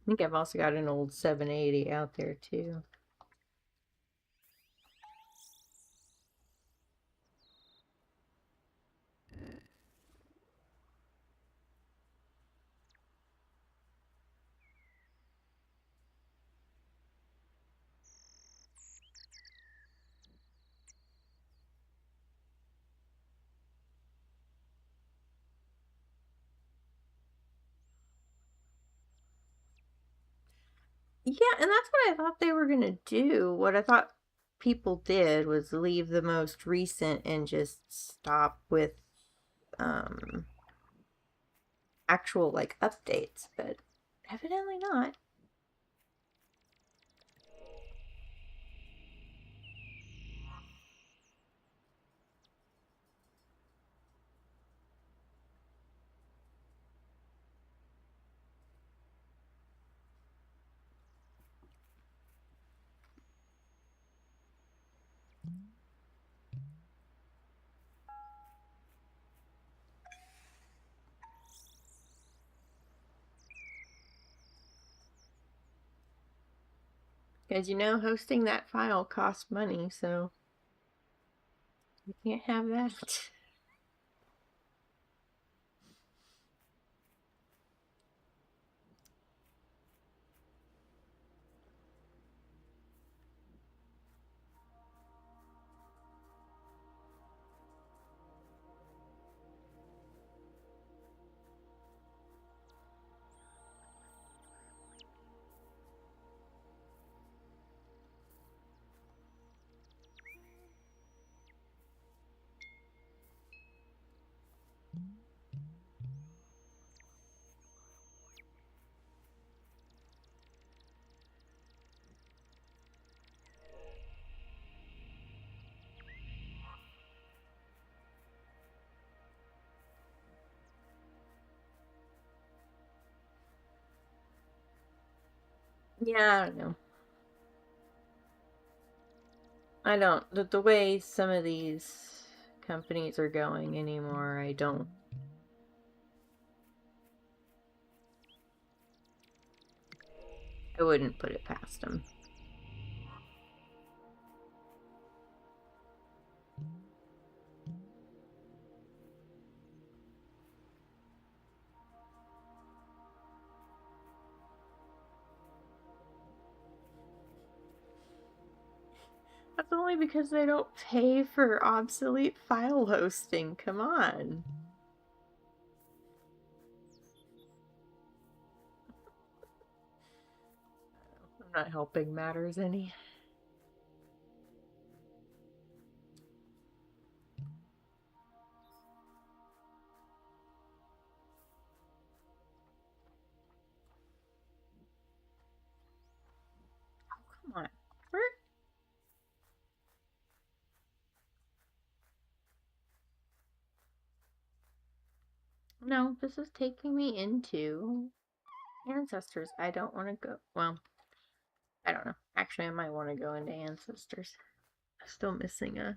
think I've also got an old 780 out there too. Yeah, and that's what I thought they were gonna do. What I thought people did was leave the most recent and just stop with um actual like updates, but evidently not. Because you know, hosting that file costs money, so you can't have that. Yeah, I don't know. I don't. The way some of these companies are going anymore, I don't. I wouldn't put it past them. That's only because they don't pay for obsolete file hosting. Come on. I'm not helping matters any. Oh, come on. Where? No, this is taking me into Ancestors. I don't want to go. Well, I don't know. Actually, I might want to go into Ancestors. I'm still missing a.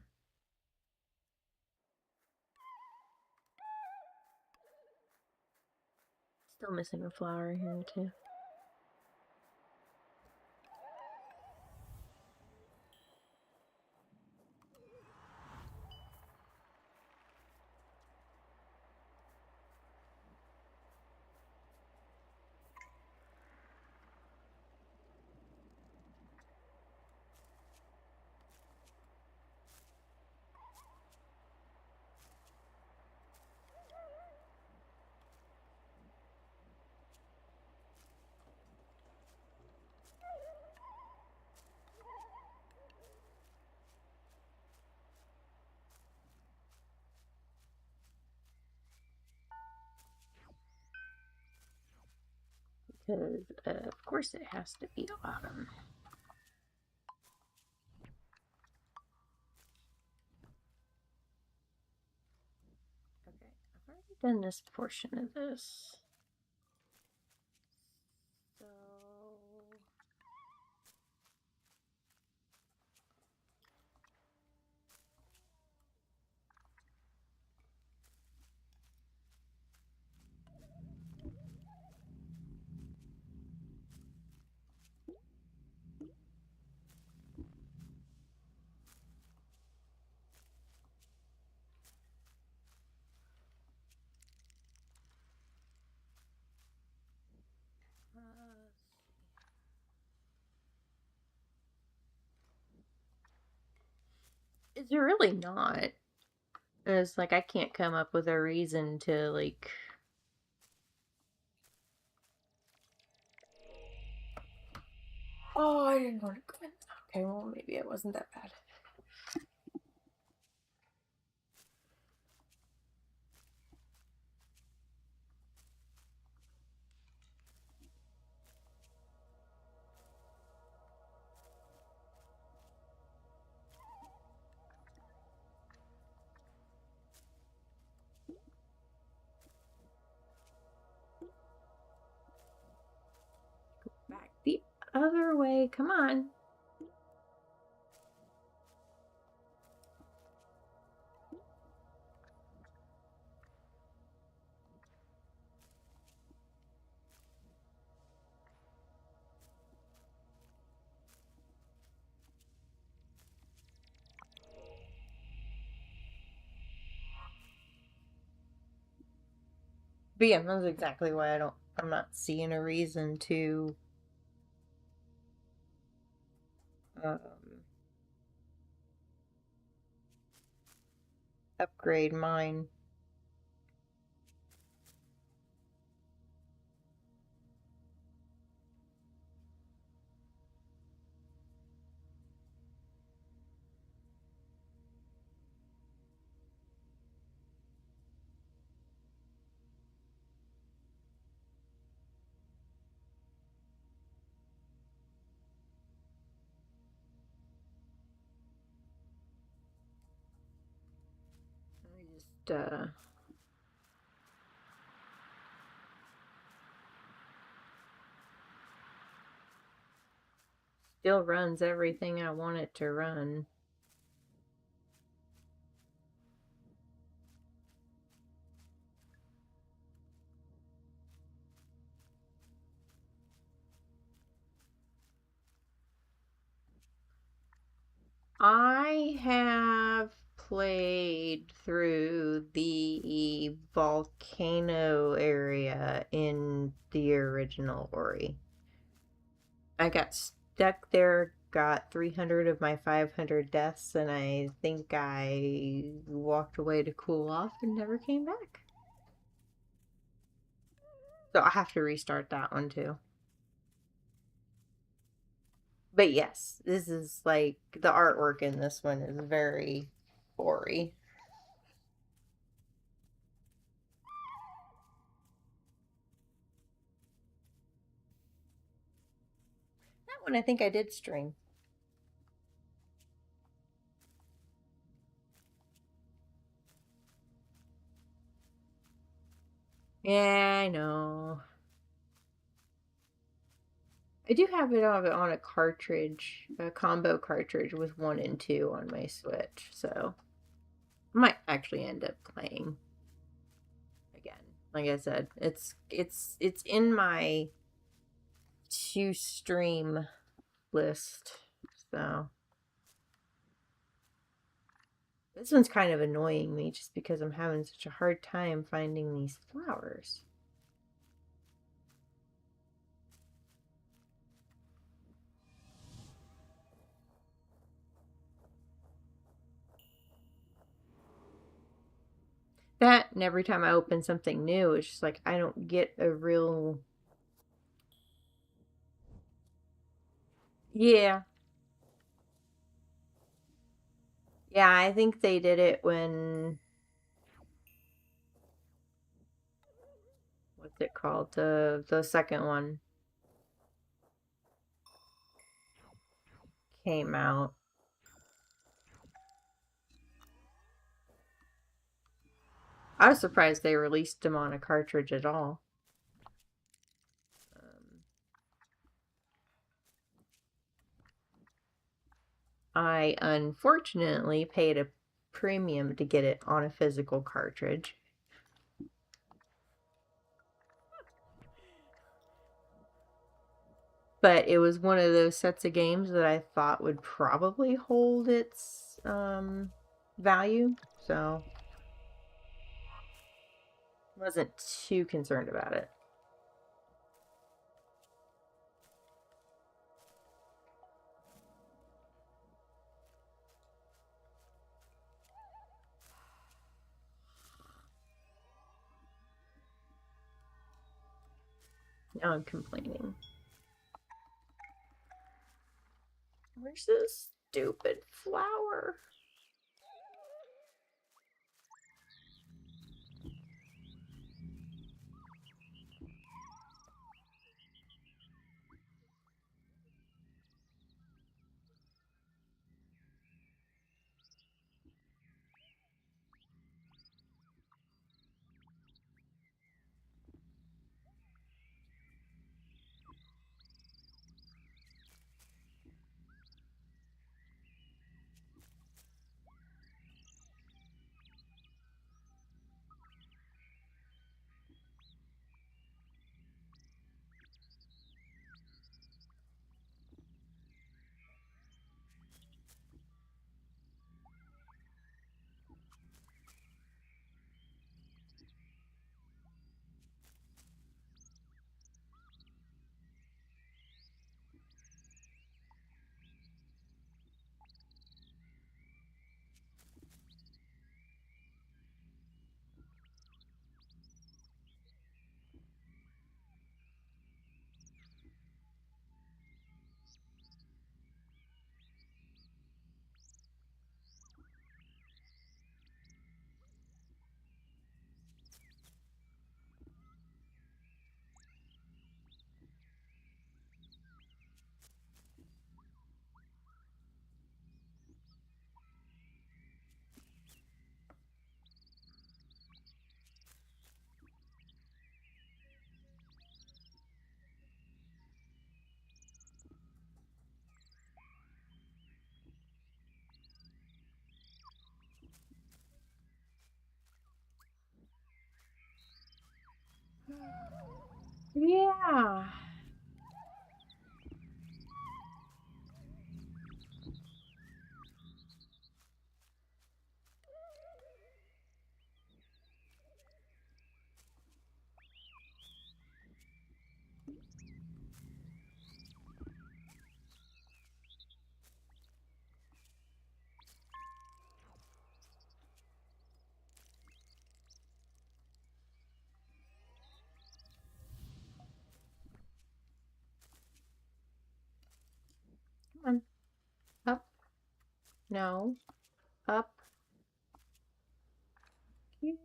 Still missing a flower here too. Because, of course, it has to be autumn. Okay, I've already done this portion of this. So. It's really not. It's like I can't come up with a reason to like. Oh, I didn't want to go in. Okay, well, maybe it wasn't that bad. Back the other way. Come on. But yeah, that's exactly why I'm not seeing a reason to um, upgrade mine. I just still runs everything I want it to run. I have played through the volcano area in the original Ori. I got stuck there, got 300 of my 500 deaths, and I think I walked away to cool off and never came back. So I have to restart that one too. But yes, this is like the artwork in this one is very gory. That one I think I did stream. Yeah, I know. I do have it on a cartridge, a combo cartridge with 1 and 2 on my Switch, so I might actually end up playing again. Like I said, it's in my to stream list. So this one's kind of annoying me just because I'm having such a hard time finding these flowers. That and every time I open something new, it's just like I don't get a real. Yeah. Yeah, I think they did it when what's it called? The second one came out. I was surprised they released them on a cartridge at all. I unfortunately paid a premium to get it on a physical cartridge. But it was one of those sets of games that I thought would probably hold its value, so wasn't too concerned about it. Now I'm complaining. Where's this stupid flower? Yeah. Come on. Up. No. Up. You.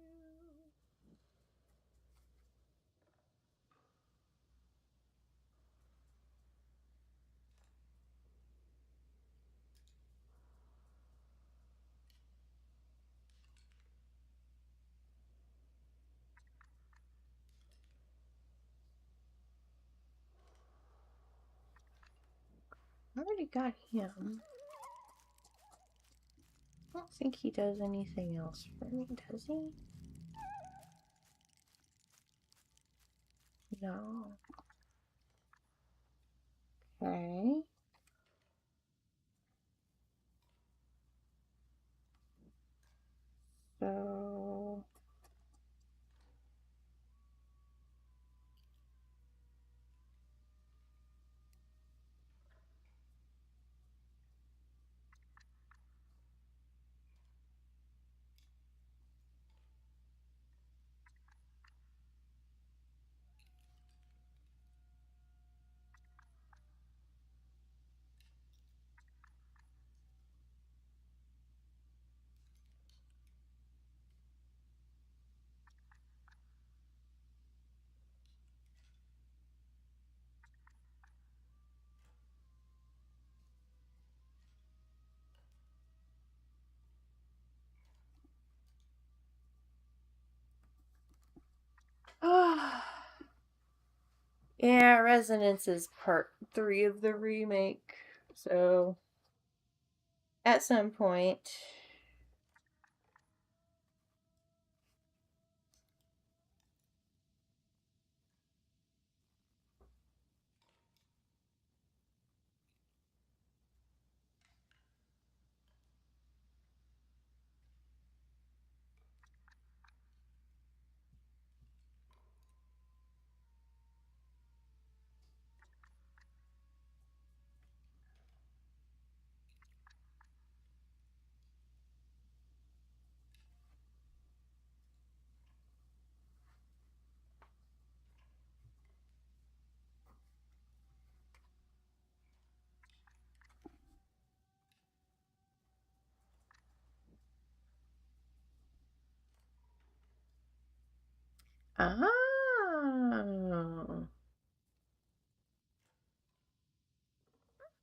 I already got him. I don't think he does anything else for me, does he? No. Okay. So... Yeah, Resonance is part 3 of the remake. So, at some point... Oh. I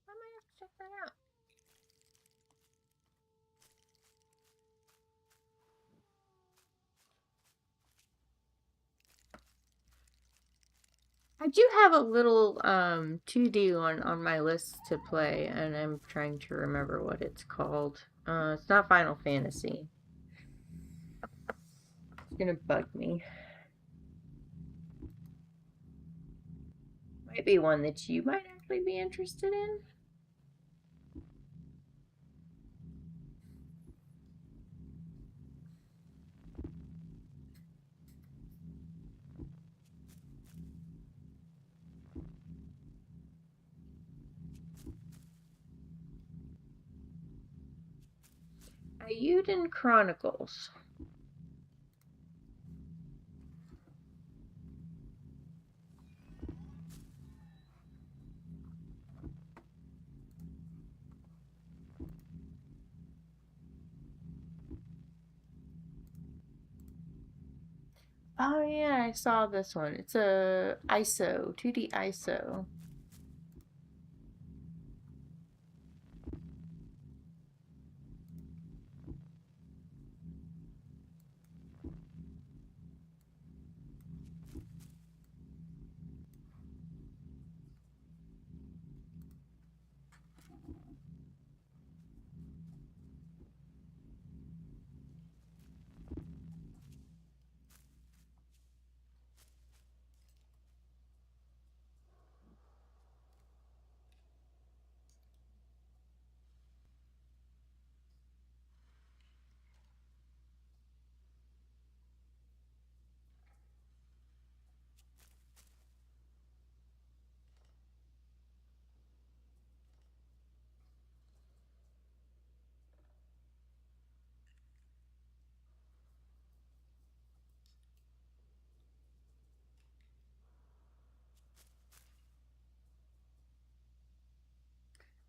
might have to check that out. I do have a little 2D one on my list to play, and I'm trying to remember what it's called. It's not Final Fantasy. It's gonna bug me. Might be one that you might actually be interested in. Ayuden Chronicles. Oh yeah, I saw this one. It's a ISO, 2D ISO.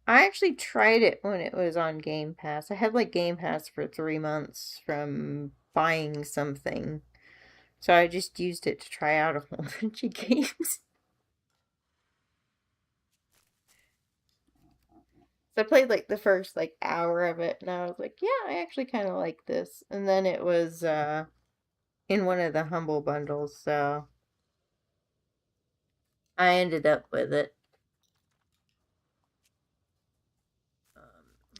I actually tried it when it was on Game Pass. I had like Game Pass for 3 months from buying something. So I just used it to try out a whole bunch of games. So I played like the first like hour of it and I was like, yeah, I actually kind of like this. And then it was in one of the Humble bundles, so I ended up with it.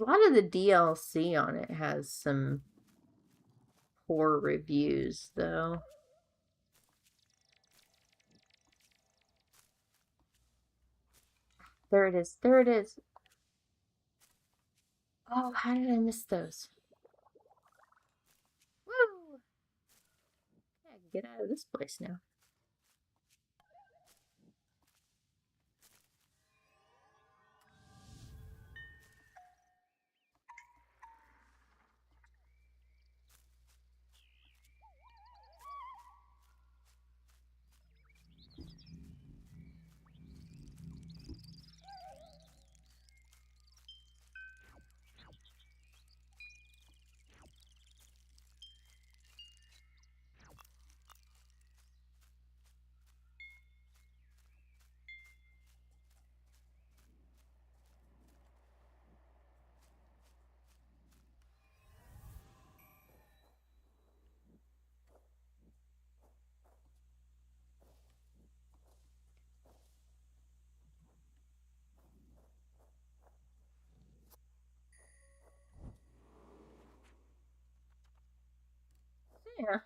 A lot of the DLC on it has some poor reviews, though. There it is. There it is. Oh, how did I miss those? Woo! I can get out of this place now. Yeah.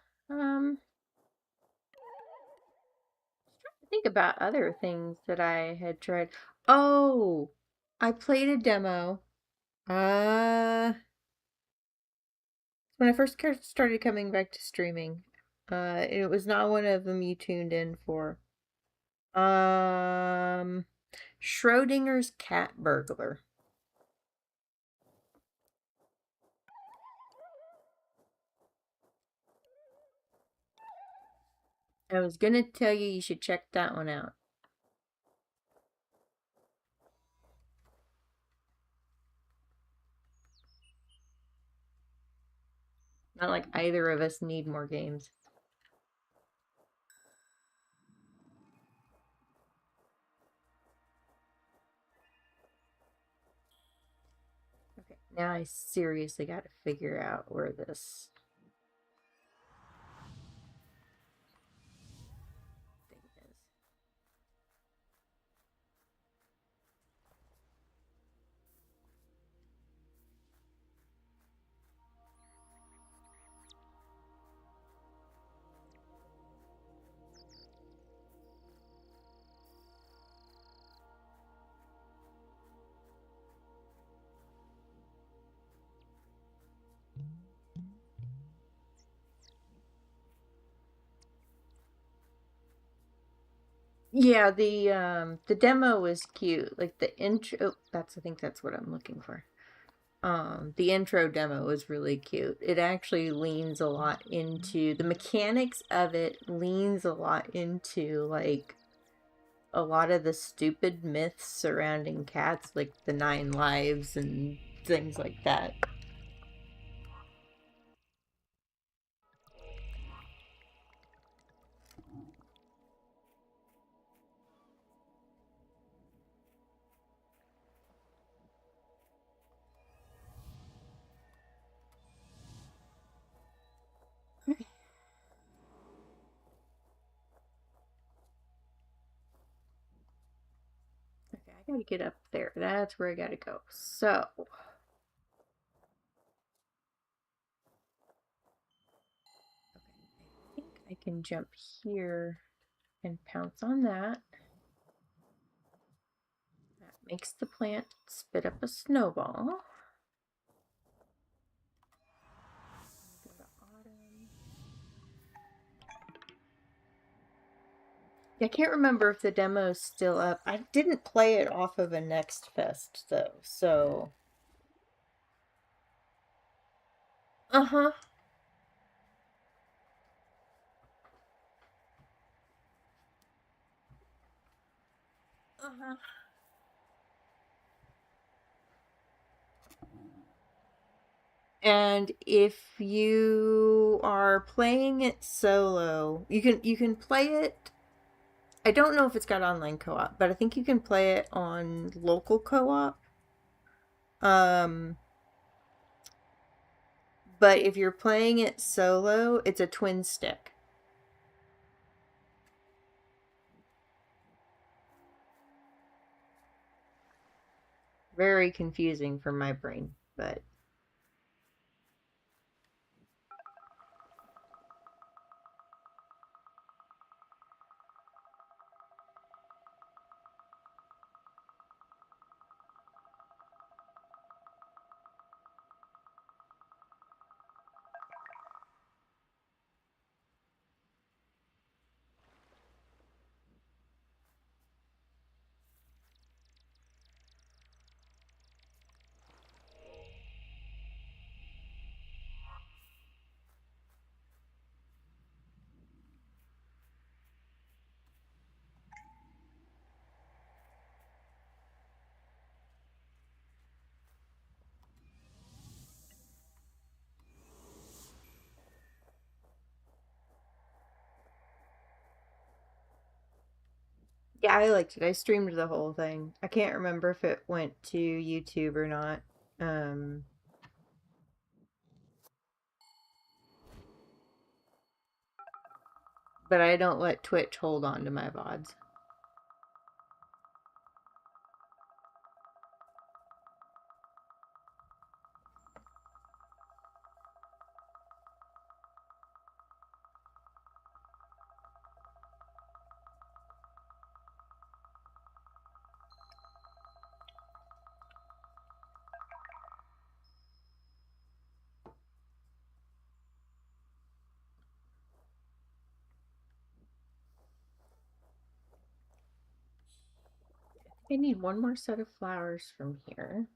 Think about other things that I had tried. Oh, I played a demo. Uh, when I first started coming back to streaming. It was not one of them you tuned in for. Um, Schrodinger's Cat Burglar. I was gonna tell you you should check that one out. Not like either of us need more games. Now I seriously got to figure out where this thing is. Yeah, the demo was cute. Like the intro, oh, I think that's what I'm looking for. The intro demo was really cute. It actually leans a lot into the mechanics of it, leans a lot into like a lot of the stupid myths surrounding cats, like the 9 lives and things like that. Okay, I gotta get up there. That's where I gotta go. So, okay, I think I can jump here and pounce on that. That makes the plant spit up a snowball. Go to autumn. I can't remember if the demo is still up. I didn't play it off of a Next Fest though, so. Uh huh. Uh huh. And if you are playing it solo, you can play it. I don't know if it's got online co-op, but I think you can play it on local co-op. Um, but if you're playing it solo, it's a twin stick. Very confusing for my brain, but yeah, I liked it. I streamed the whole thing. I can't remember if it went to YouTube or not. Um, but I don't let Twitch hold on to my VODs. I need one more set of flowers from here.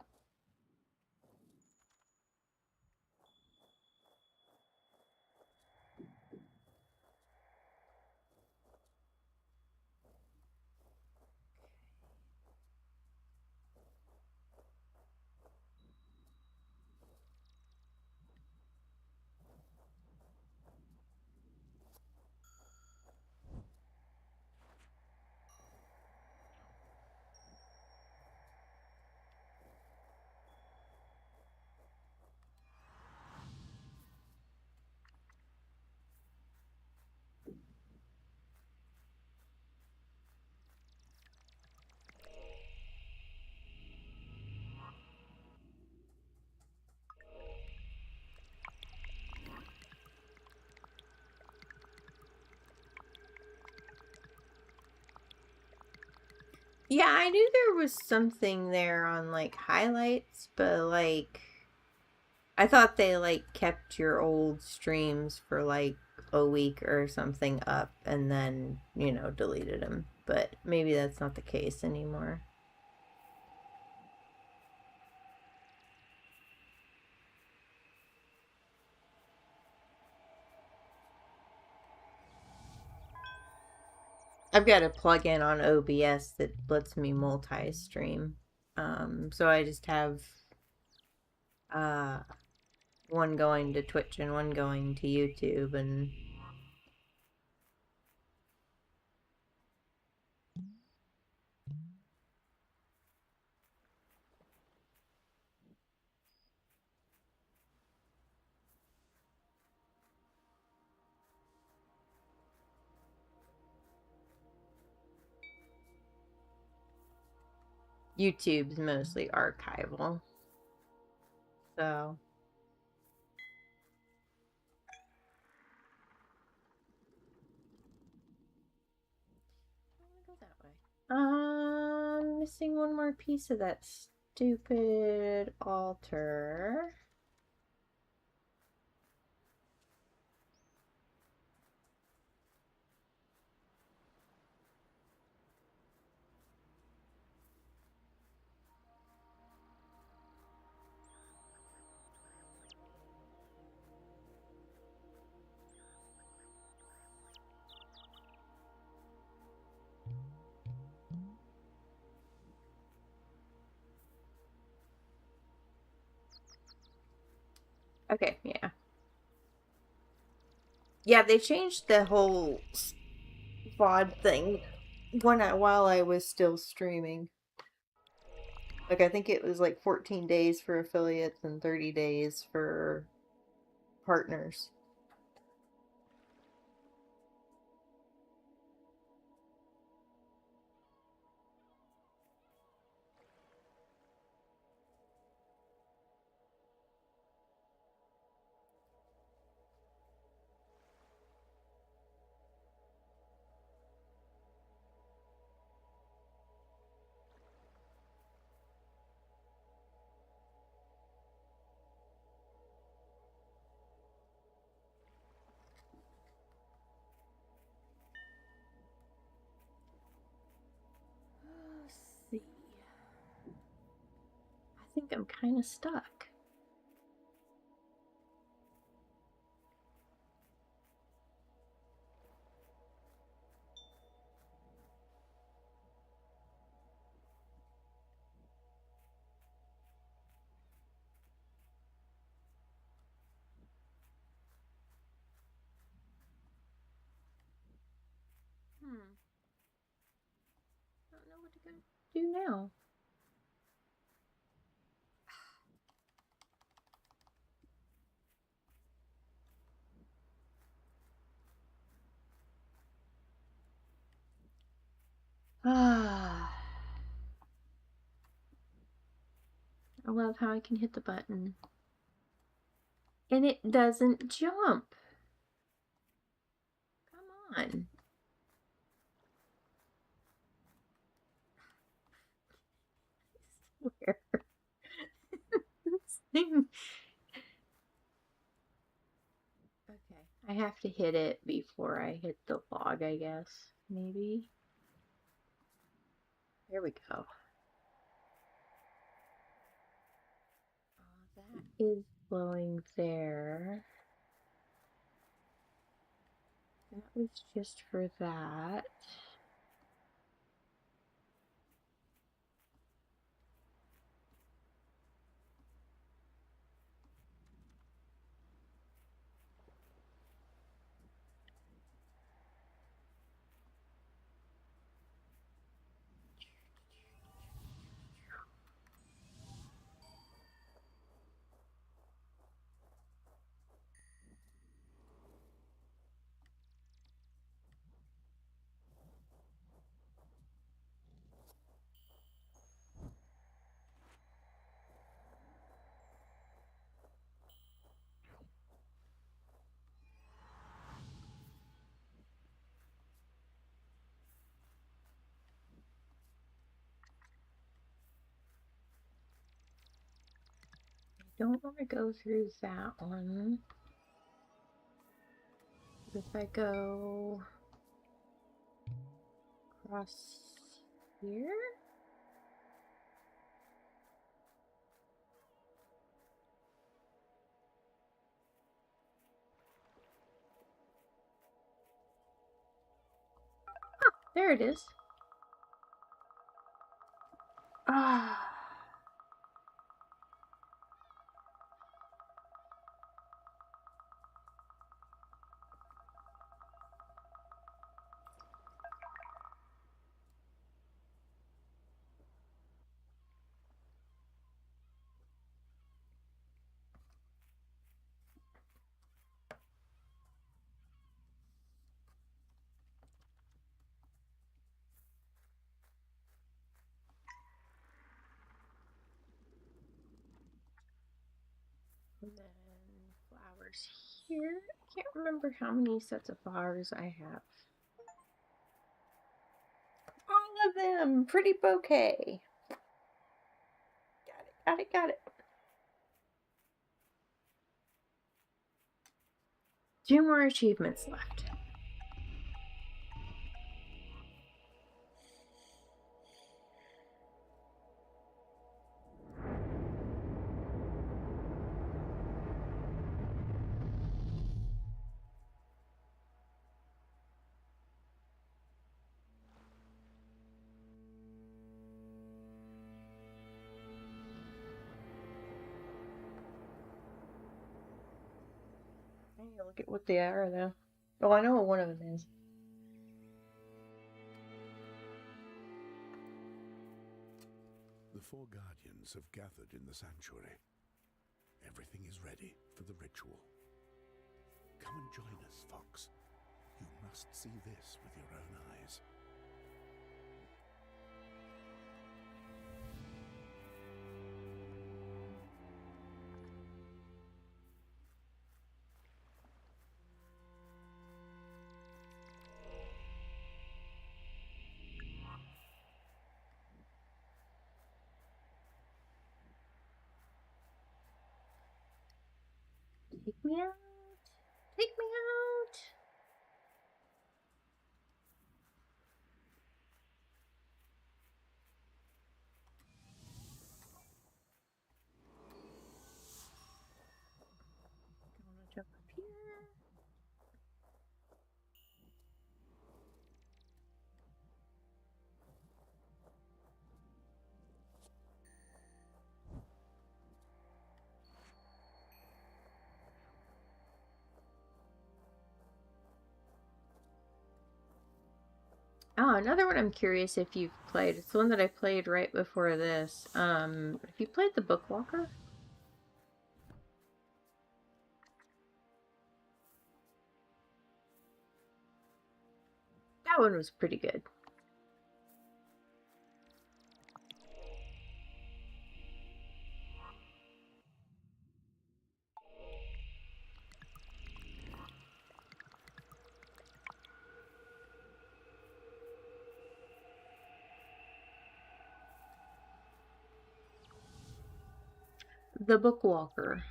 Yeah, I knew there was something there on like highlights, but like I thought they like kept your old streams for like a week or something up and then, deleted them. But maybe that's not the case anymore. I've got a plugin on OBS that lets me multi-stream. So I just have uh one going to Twitch and one going to YouTube and YouTube's mostly archival. So I'm gonna go that way. I'm missing one more piece of that stupid altar. Okay, yeah. Yeah, they changed the whole VOD thing while I was still streaming. Like, I think it was like 14 days for affiliates and 30 days for partners. Let's see. I think I'm kind of stuck. I don't know what to go do now. Ah. I love how I can hit the button. And it doesn't jump. Come on. I swear. This thing. Okay. I have to hit it before I hit the log, I guess. Maybe. There we go. That is blowing there. That was just for that. don't want to go through that one. If I go across here? Ah, there it is. Ah. And then flowers here. I can't remember how many sets of flowers I have. All of them! Pretty bouquet. Got it. 2 more achievements left. I need to look at what they are, though. Oh, I know what one of them is. The 4 guardians have gathered in the sanctuary. Everything is ready for the ritual. Come and join us, Fox. You must see this with your own eyes. Take me out. Take me out. Gonna jump up here. Oh, another one I'm curious if you've played. It's the one that I played right before this. Have you played the Bookwalker? That one was pretty good. The Bookwalker.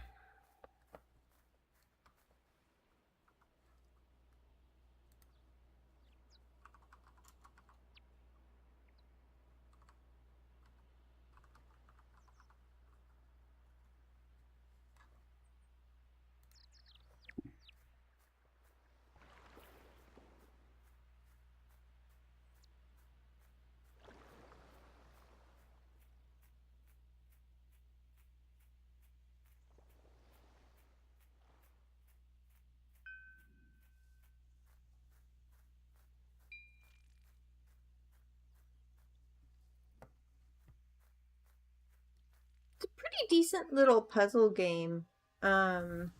It's a pretty decent little puzzle game. Kind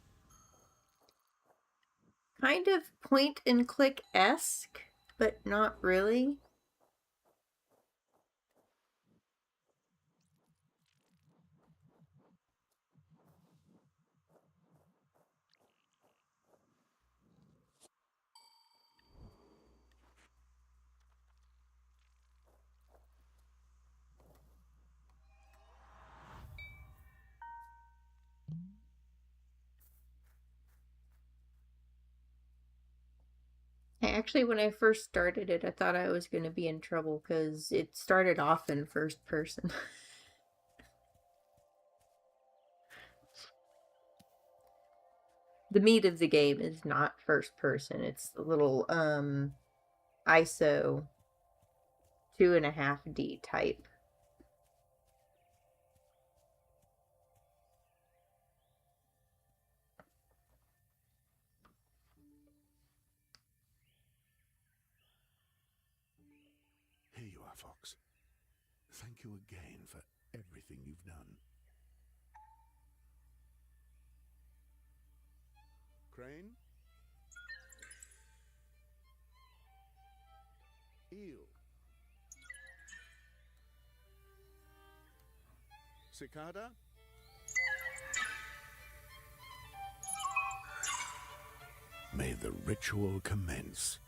of point and click-esque, but not really. actually, when I first started it, I thought I was going to be in trouble because it started off in first person. The meat of the game is not first person. It's the little ISO 2.5D type. Here you are, Fox. Thank you again for everything you've done. Crane? Eel? Cicada? May the ritual commence.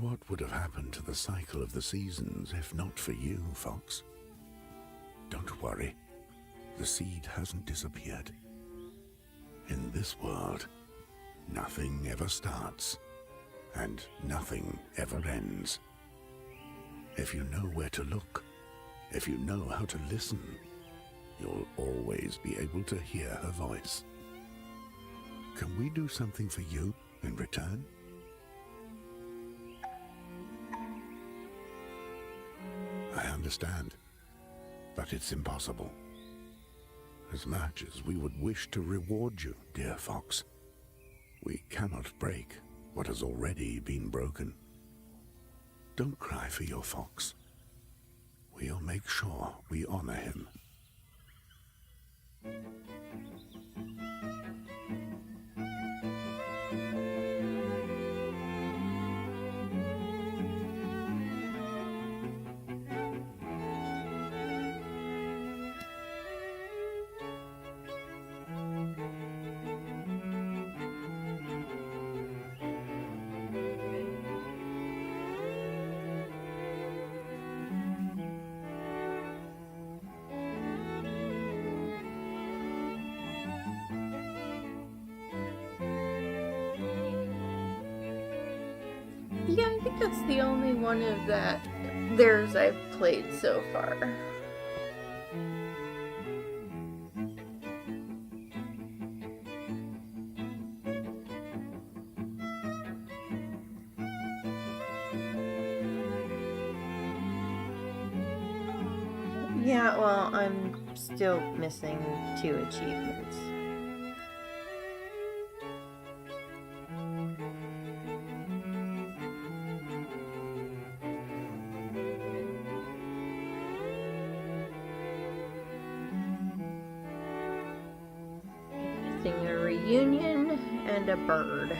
What would have happened to the cycle of the seasons if not for you, Fox? Don't worry. The seed hasn't disappeared. In this world, nothing ever starts, and nothing ever ends. If you know where to look, if you know how to listen, you'll always be able to hear her voice. Can we do something for you in return? I understand, but it's impossible. As much as we would wish to reward you, dear Fox, we cannot break what has already been broken. Don't cry for your Fox. We'll make sure we honor him. Yeah, I think that's the only one of theirs I've played so far. Yeah, well, I'm still missing 2 achievements. Missing a reunion and a bird.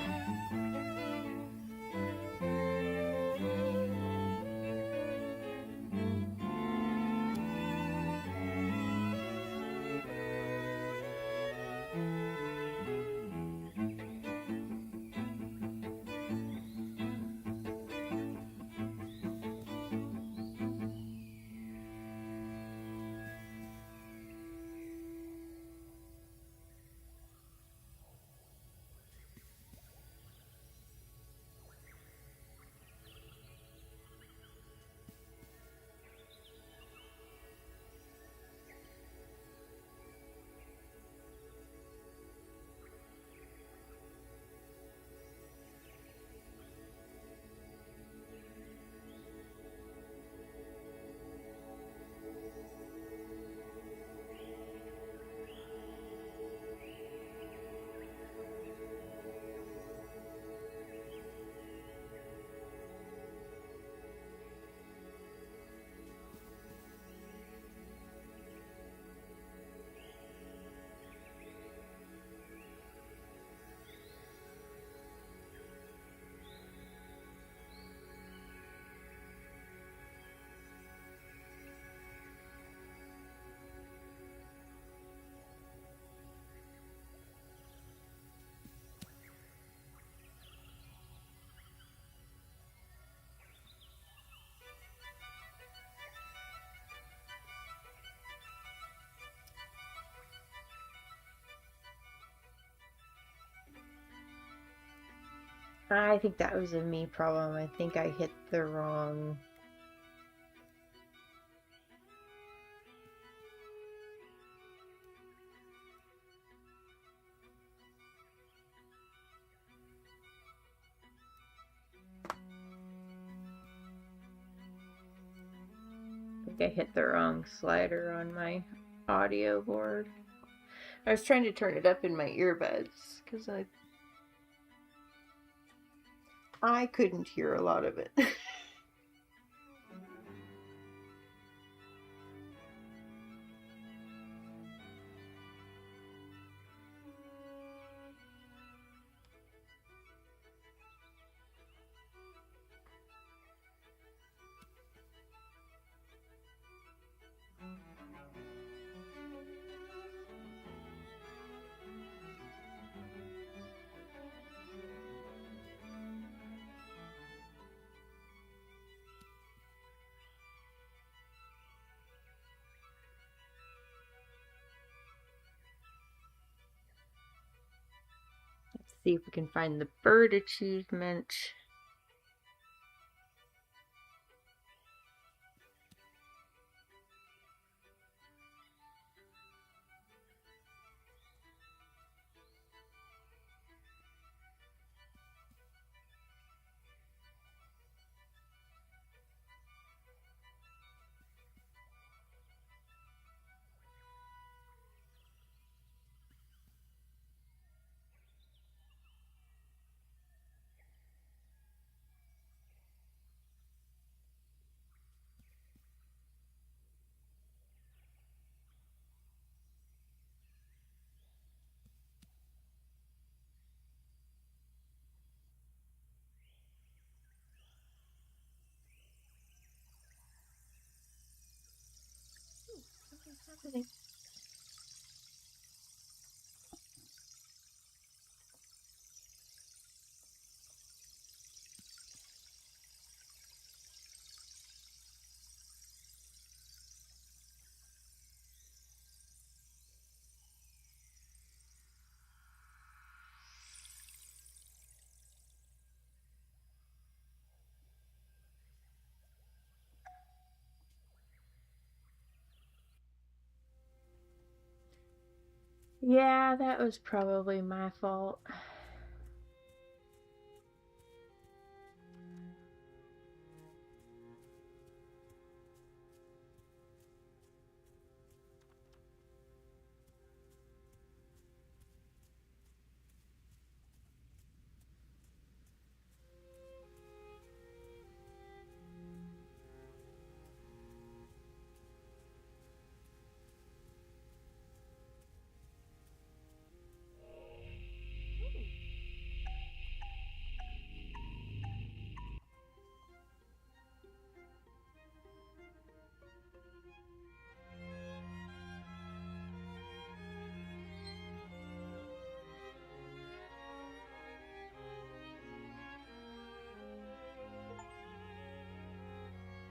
I think that was a me problem. I think I hit the wrong... I hit the wrong slider on my audio board. I was trying to turn it up in my earbuds because I couldn't hear a lot of it. Let's see if we can find the bird achievement. Something's happening. Yeah, that was probably my fault.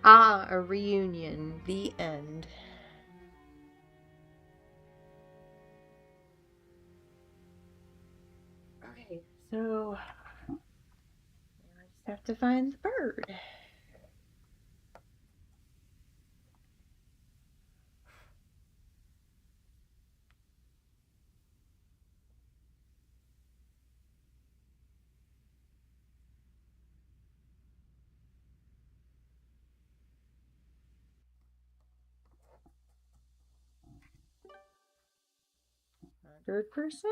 Ah, a reunion. The end. Okay, so now I just have to find the bird. %.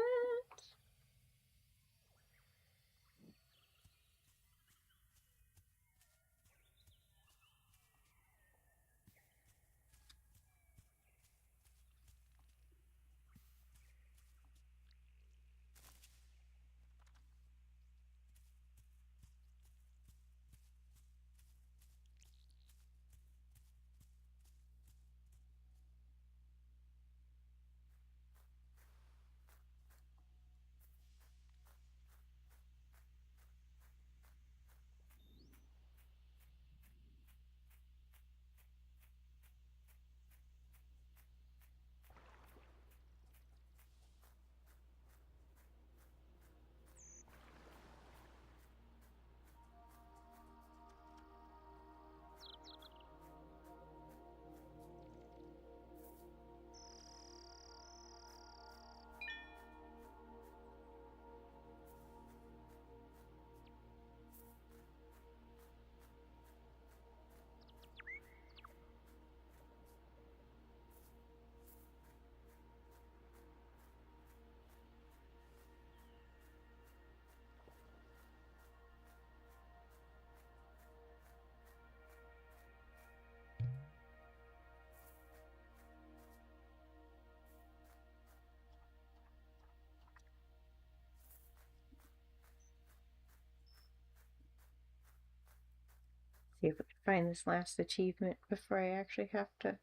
See if we can find this last achievement before I actually have to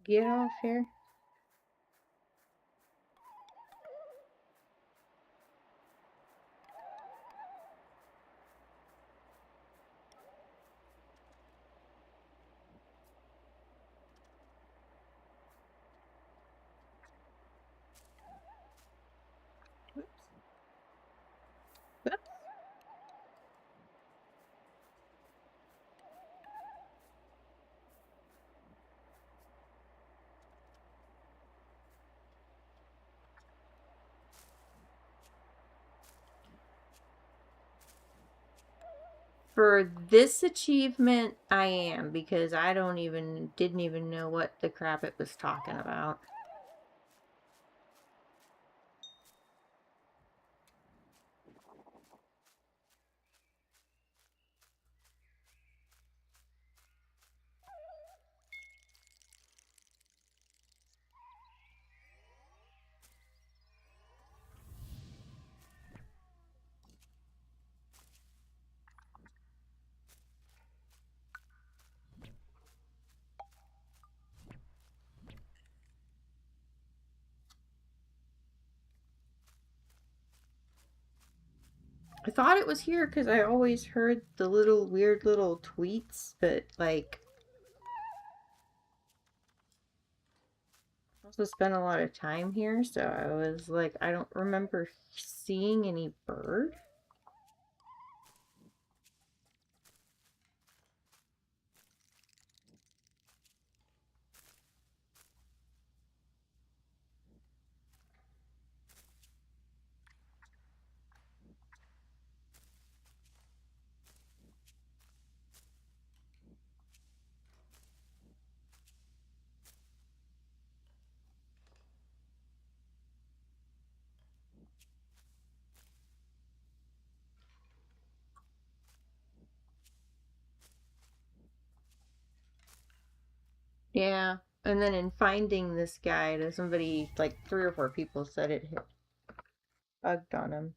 get off here. Oops. Oops. For this achievement, I am, because I didn't even know what the crap it was talking about. I thought it was here because I always heard the weird little tweets, but like, I also spent a lot of time here, so I was like, I don't remember seeing any bird. Yeah, and then in finding this guy, somebody, like 3 or 4 people said it hit bugged on him.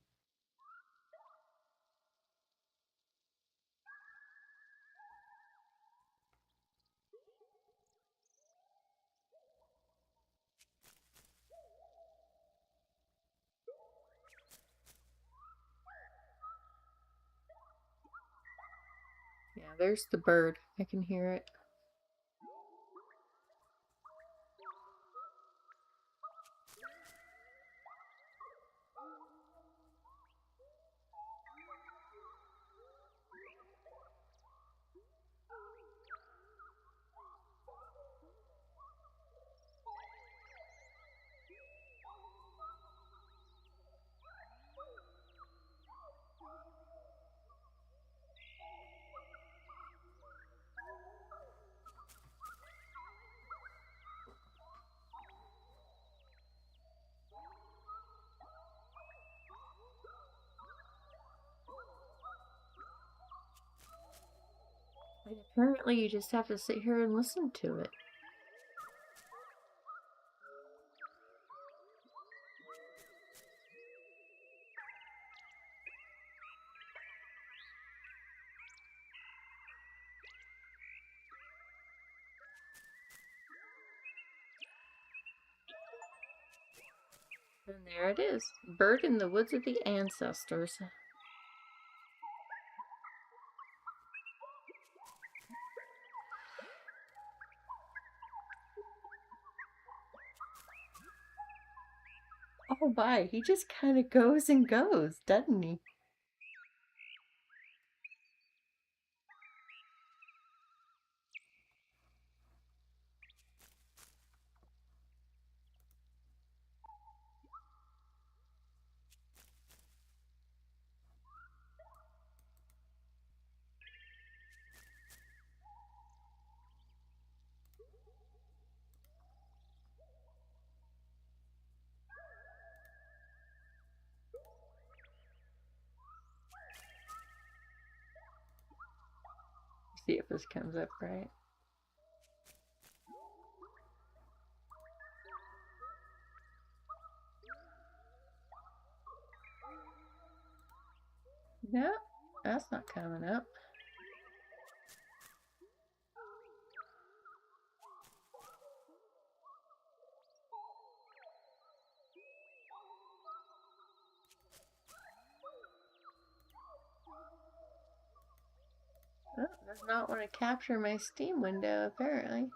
Yeah, there's the bird. I can hear it. And apparently you just have to sit here and listen to it. And there it is. Bird in the Woods of the Ancestors. Oh my, he just kind of goes and goes, doesn't he? See if this comes up right. No, that's not coming up. not want to capture my Steam window, apparently.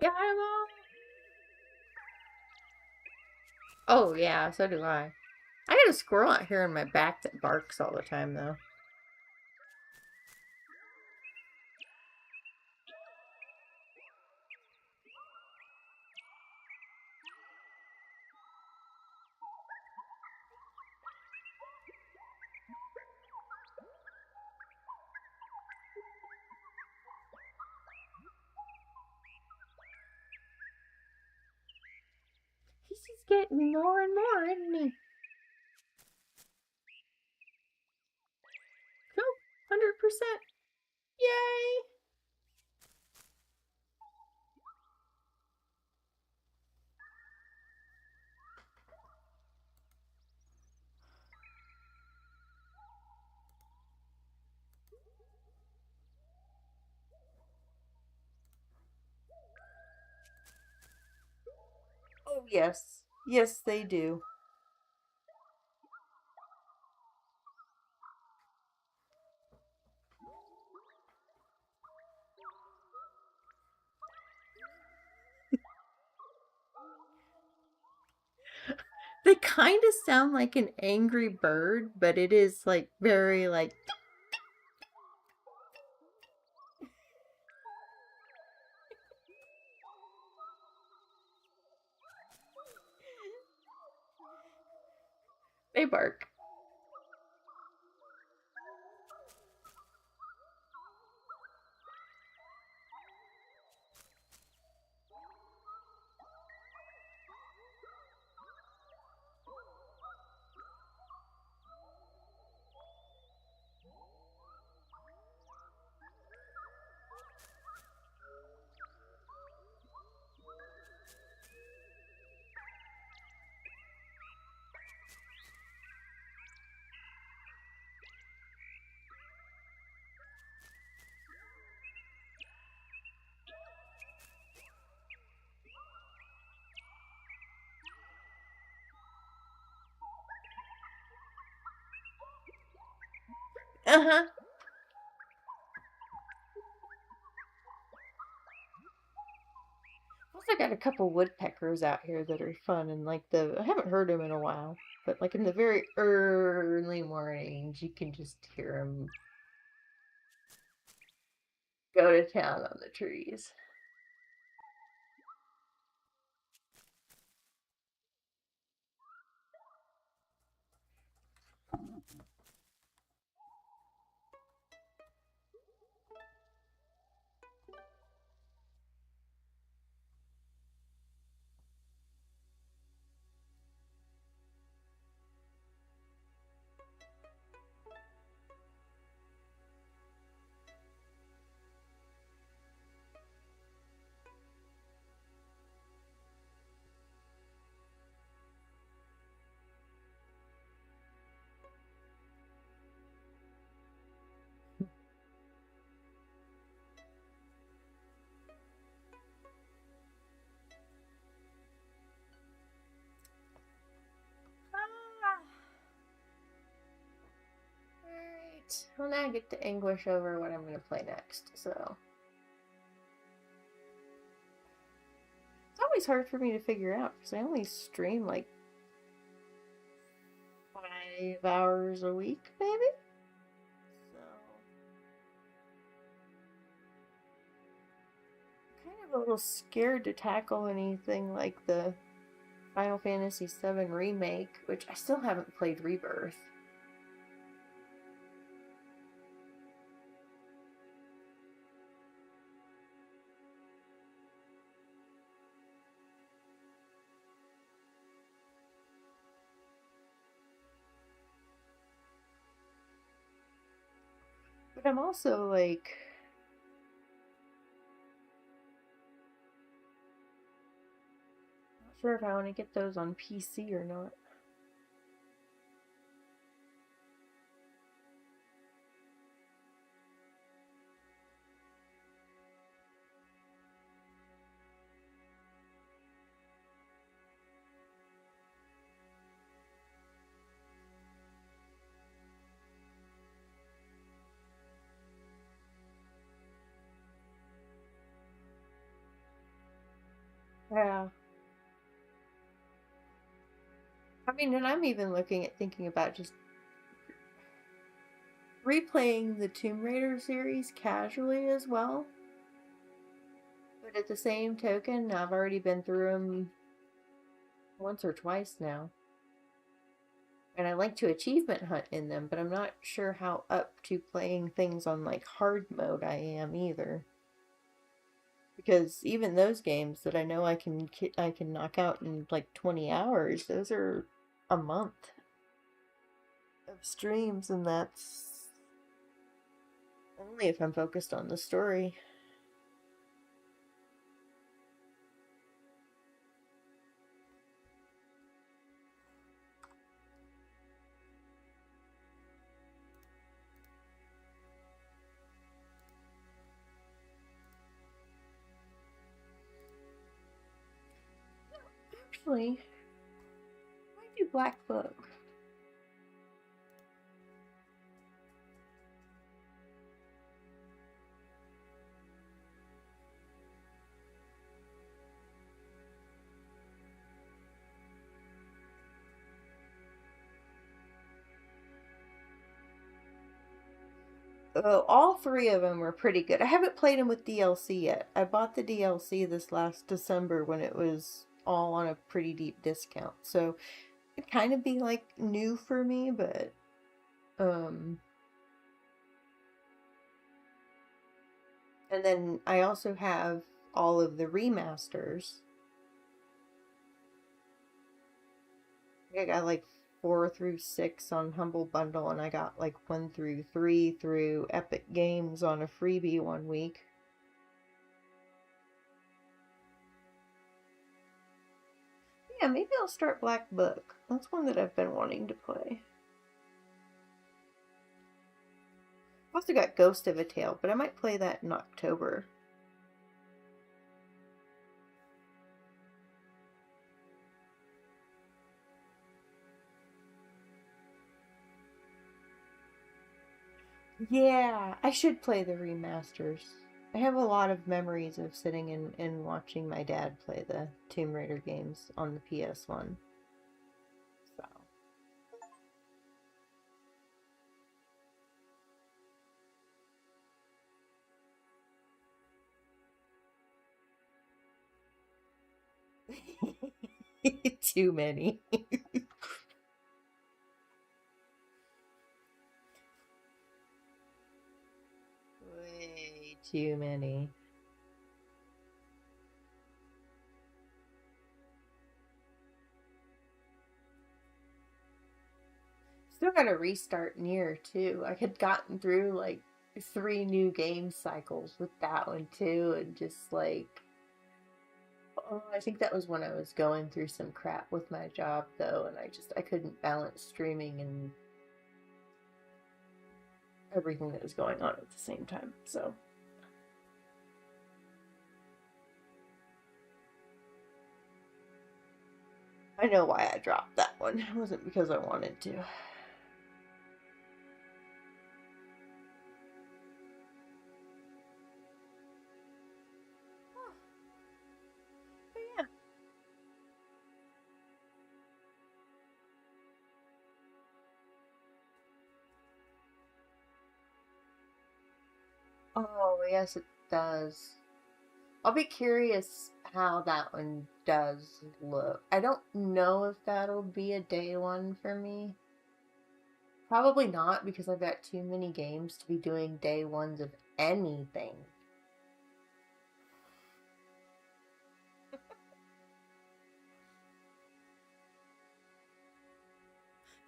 Got 'em all. Oh, yeah, so do I. I got a squirrel out here in my back that barks all the time, though. He's just getting more and more, isn't he? Cool, 100%. Yay! Oh, yes. Yes, they do. They kind of sound like an angry bird, but it is like very like. They bark. Uh-huh. Also got a couple woodpeckers out here that are fun, and like I haven't heard them in a while, but like in the very early mornings, you can just hear them go to town on the trees. Ah. Alright. Well, now I get to anguish over what I'm going to play next, so. It's always hard for me to figure out because I only stream like 5 hours a week, maybe? So. Kind of a little scared to tackle anything like the Final Fantasy VII Remake, which I still haven't played Rebirth. But I'm also like. Not sure if I want to get those on PC or not. Yeah. I mean, and I'm even thinking about just replaying the Tomb Raider series casually as well. But at the same token, I've already been through them once or twice now. And I like to achievement hunt in them, but I'm not sure how up to playing things on like hard mode I am either. Because even those games that I know I can knock out in like 20 hours, those are a month of streams, and that's only if I'm focused on the story. Actually, I do Black Book. All three of them were pretty good. I haven't played them with DLC yet. I bought the DLC this last December when it was all on a pretty deep discount. So it'd kind of be like new for me, but um and then I also have all of the remasters. I got like 4 through 6 on Humble Bundle, and I got like 1 through 3 through Epic Games on a freebie one week. Yeah, maybe I'll start Black Book. That's one that I've been wanting to play. I've also got Ghost of a Tale, but I might play that in October. Yeah, I should play the remasters. I have a lot of memories of sitting and watching my dad play the Tomb Raider games on the PS1. So. Too many. Way too many. Still gotta restart Nier too. I had gotten through like 3 new game cycles with that one too, and just like, oh, I think that was when I was going through some crap with my job though, and I couldn't balance streaming and everything that was going on at the same time. So I know why I dropped that one. It wasn't because I wanted to. But yeah. Oh, yes, it does. I'll be curious how that one does look. I don't know if that'll be a day one for me. Probably not, because I've got too many games to be doing day ones of anything.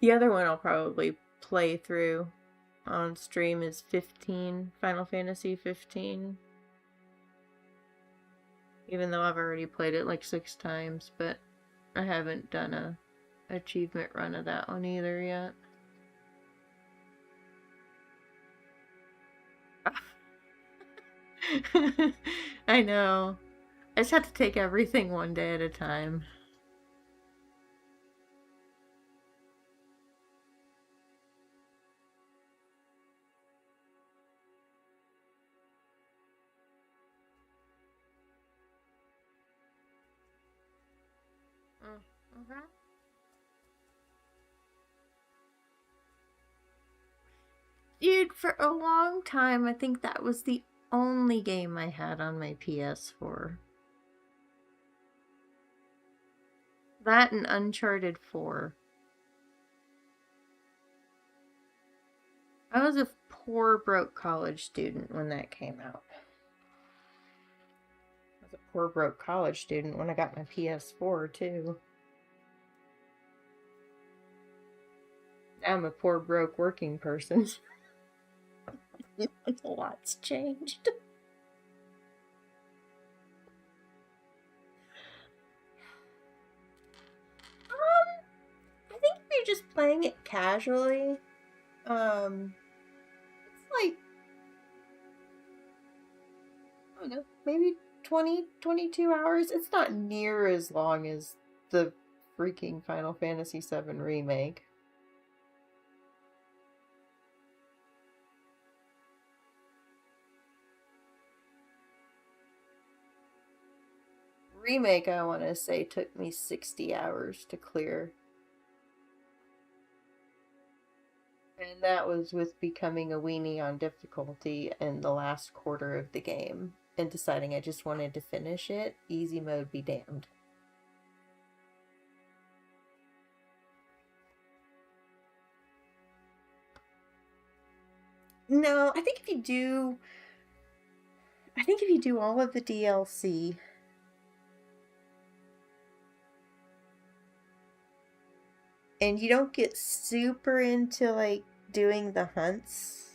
The other one I'll probably play through on stream is 15, Final Fantasy 15. Even though I've already played it like 6 times, but I haven't done a achievement run of that one either yet. I know. I just have to take everything one day at a time. Mhm. Dude, for a long time, I think that was the only game I had on my PS4. That and Uncharted 4. I was a poor, broke college student when that came out. I was a poor, broke college student when I got my PS4, too. Now I'm a poor, broke working person. A lot's changed. I think if you're just playing it casually, it's like, I don't know, maybe 20, 22 hours. It's not near as long as the freaking Final Fantasy VII Remake. Remake, I want to say, took me 60 hours to clear. And that was with becoming a weenie on difficulty in the last quarter of the game and deciding I just wanted to finish it. Easy mode be damned. No, I think if you do all of the DLC, and you don't get super into like doing the hunts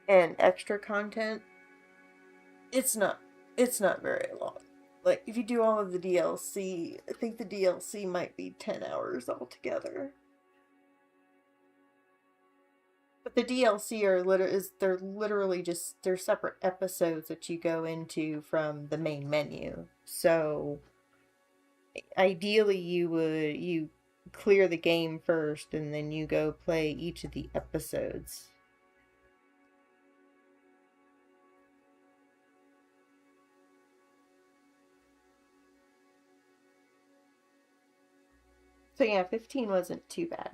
and extra content, it's not very long. Like if you do all of the DLC, I think the DLC might be 10 hours altogether. But the DLC they're literally just they're separate episodes that you go into from the main menu. So ideally you clear the game first and then you go play each of the episodes. So yeah, 15 wasn't too bad.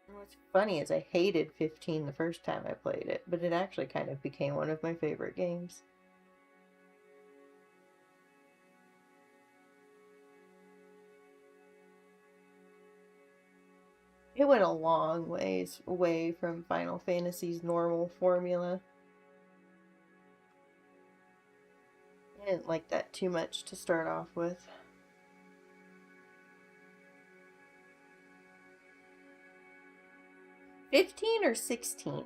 And what's funny is I hated 15 the first time I played it, but it actually kind of became one of my favorite games. It went a long ways away from Final Fantasy's normal formula. I didn't like that too much to start off with. 15 or 16?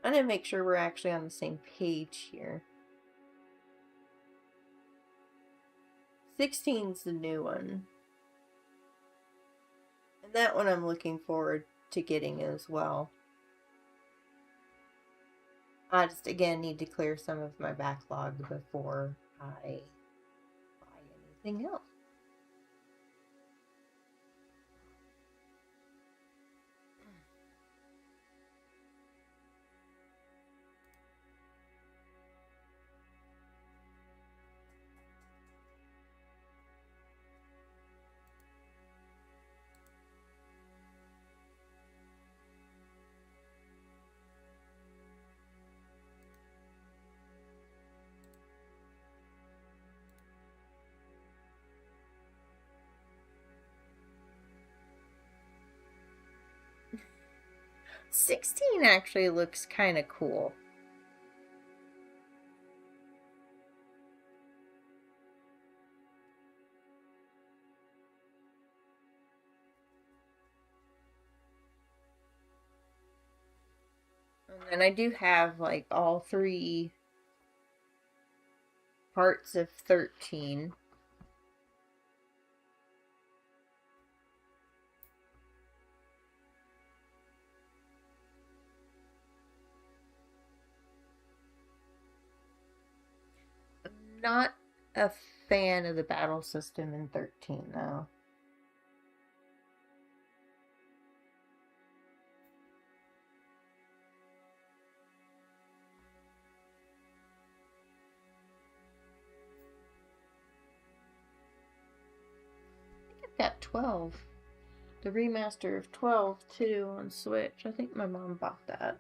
I need to make sure we're actually on the same page here. 16's the new one. And that one I'm looking forward to getting as well. I just, again, need to clear some of my backlog before I buy anything else. "16 actually looks kind of cool. And I do have like all 3 parts of 13. I'm not a fan of the battle system in 13 though. got 12. The remaster of 12 too on Switch. I think my mom bought that.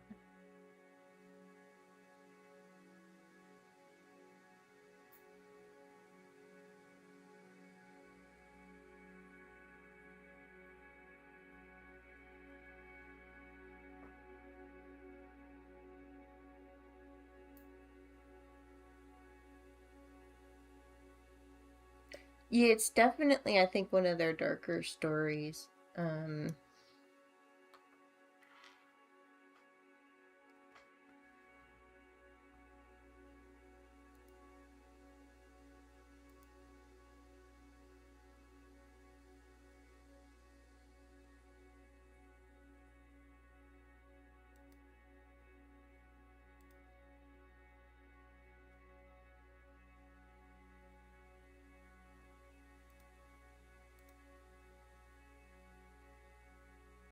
Yeah, it's definitely, I think, one of their darker stories.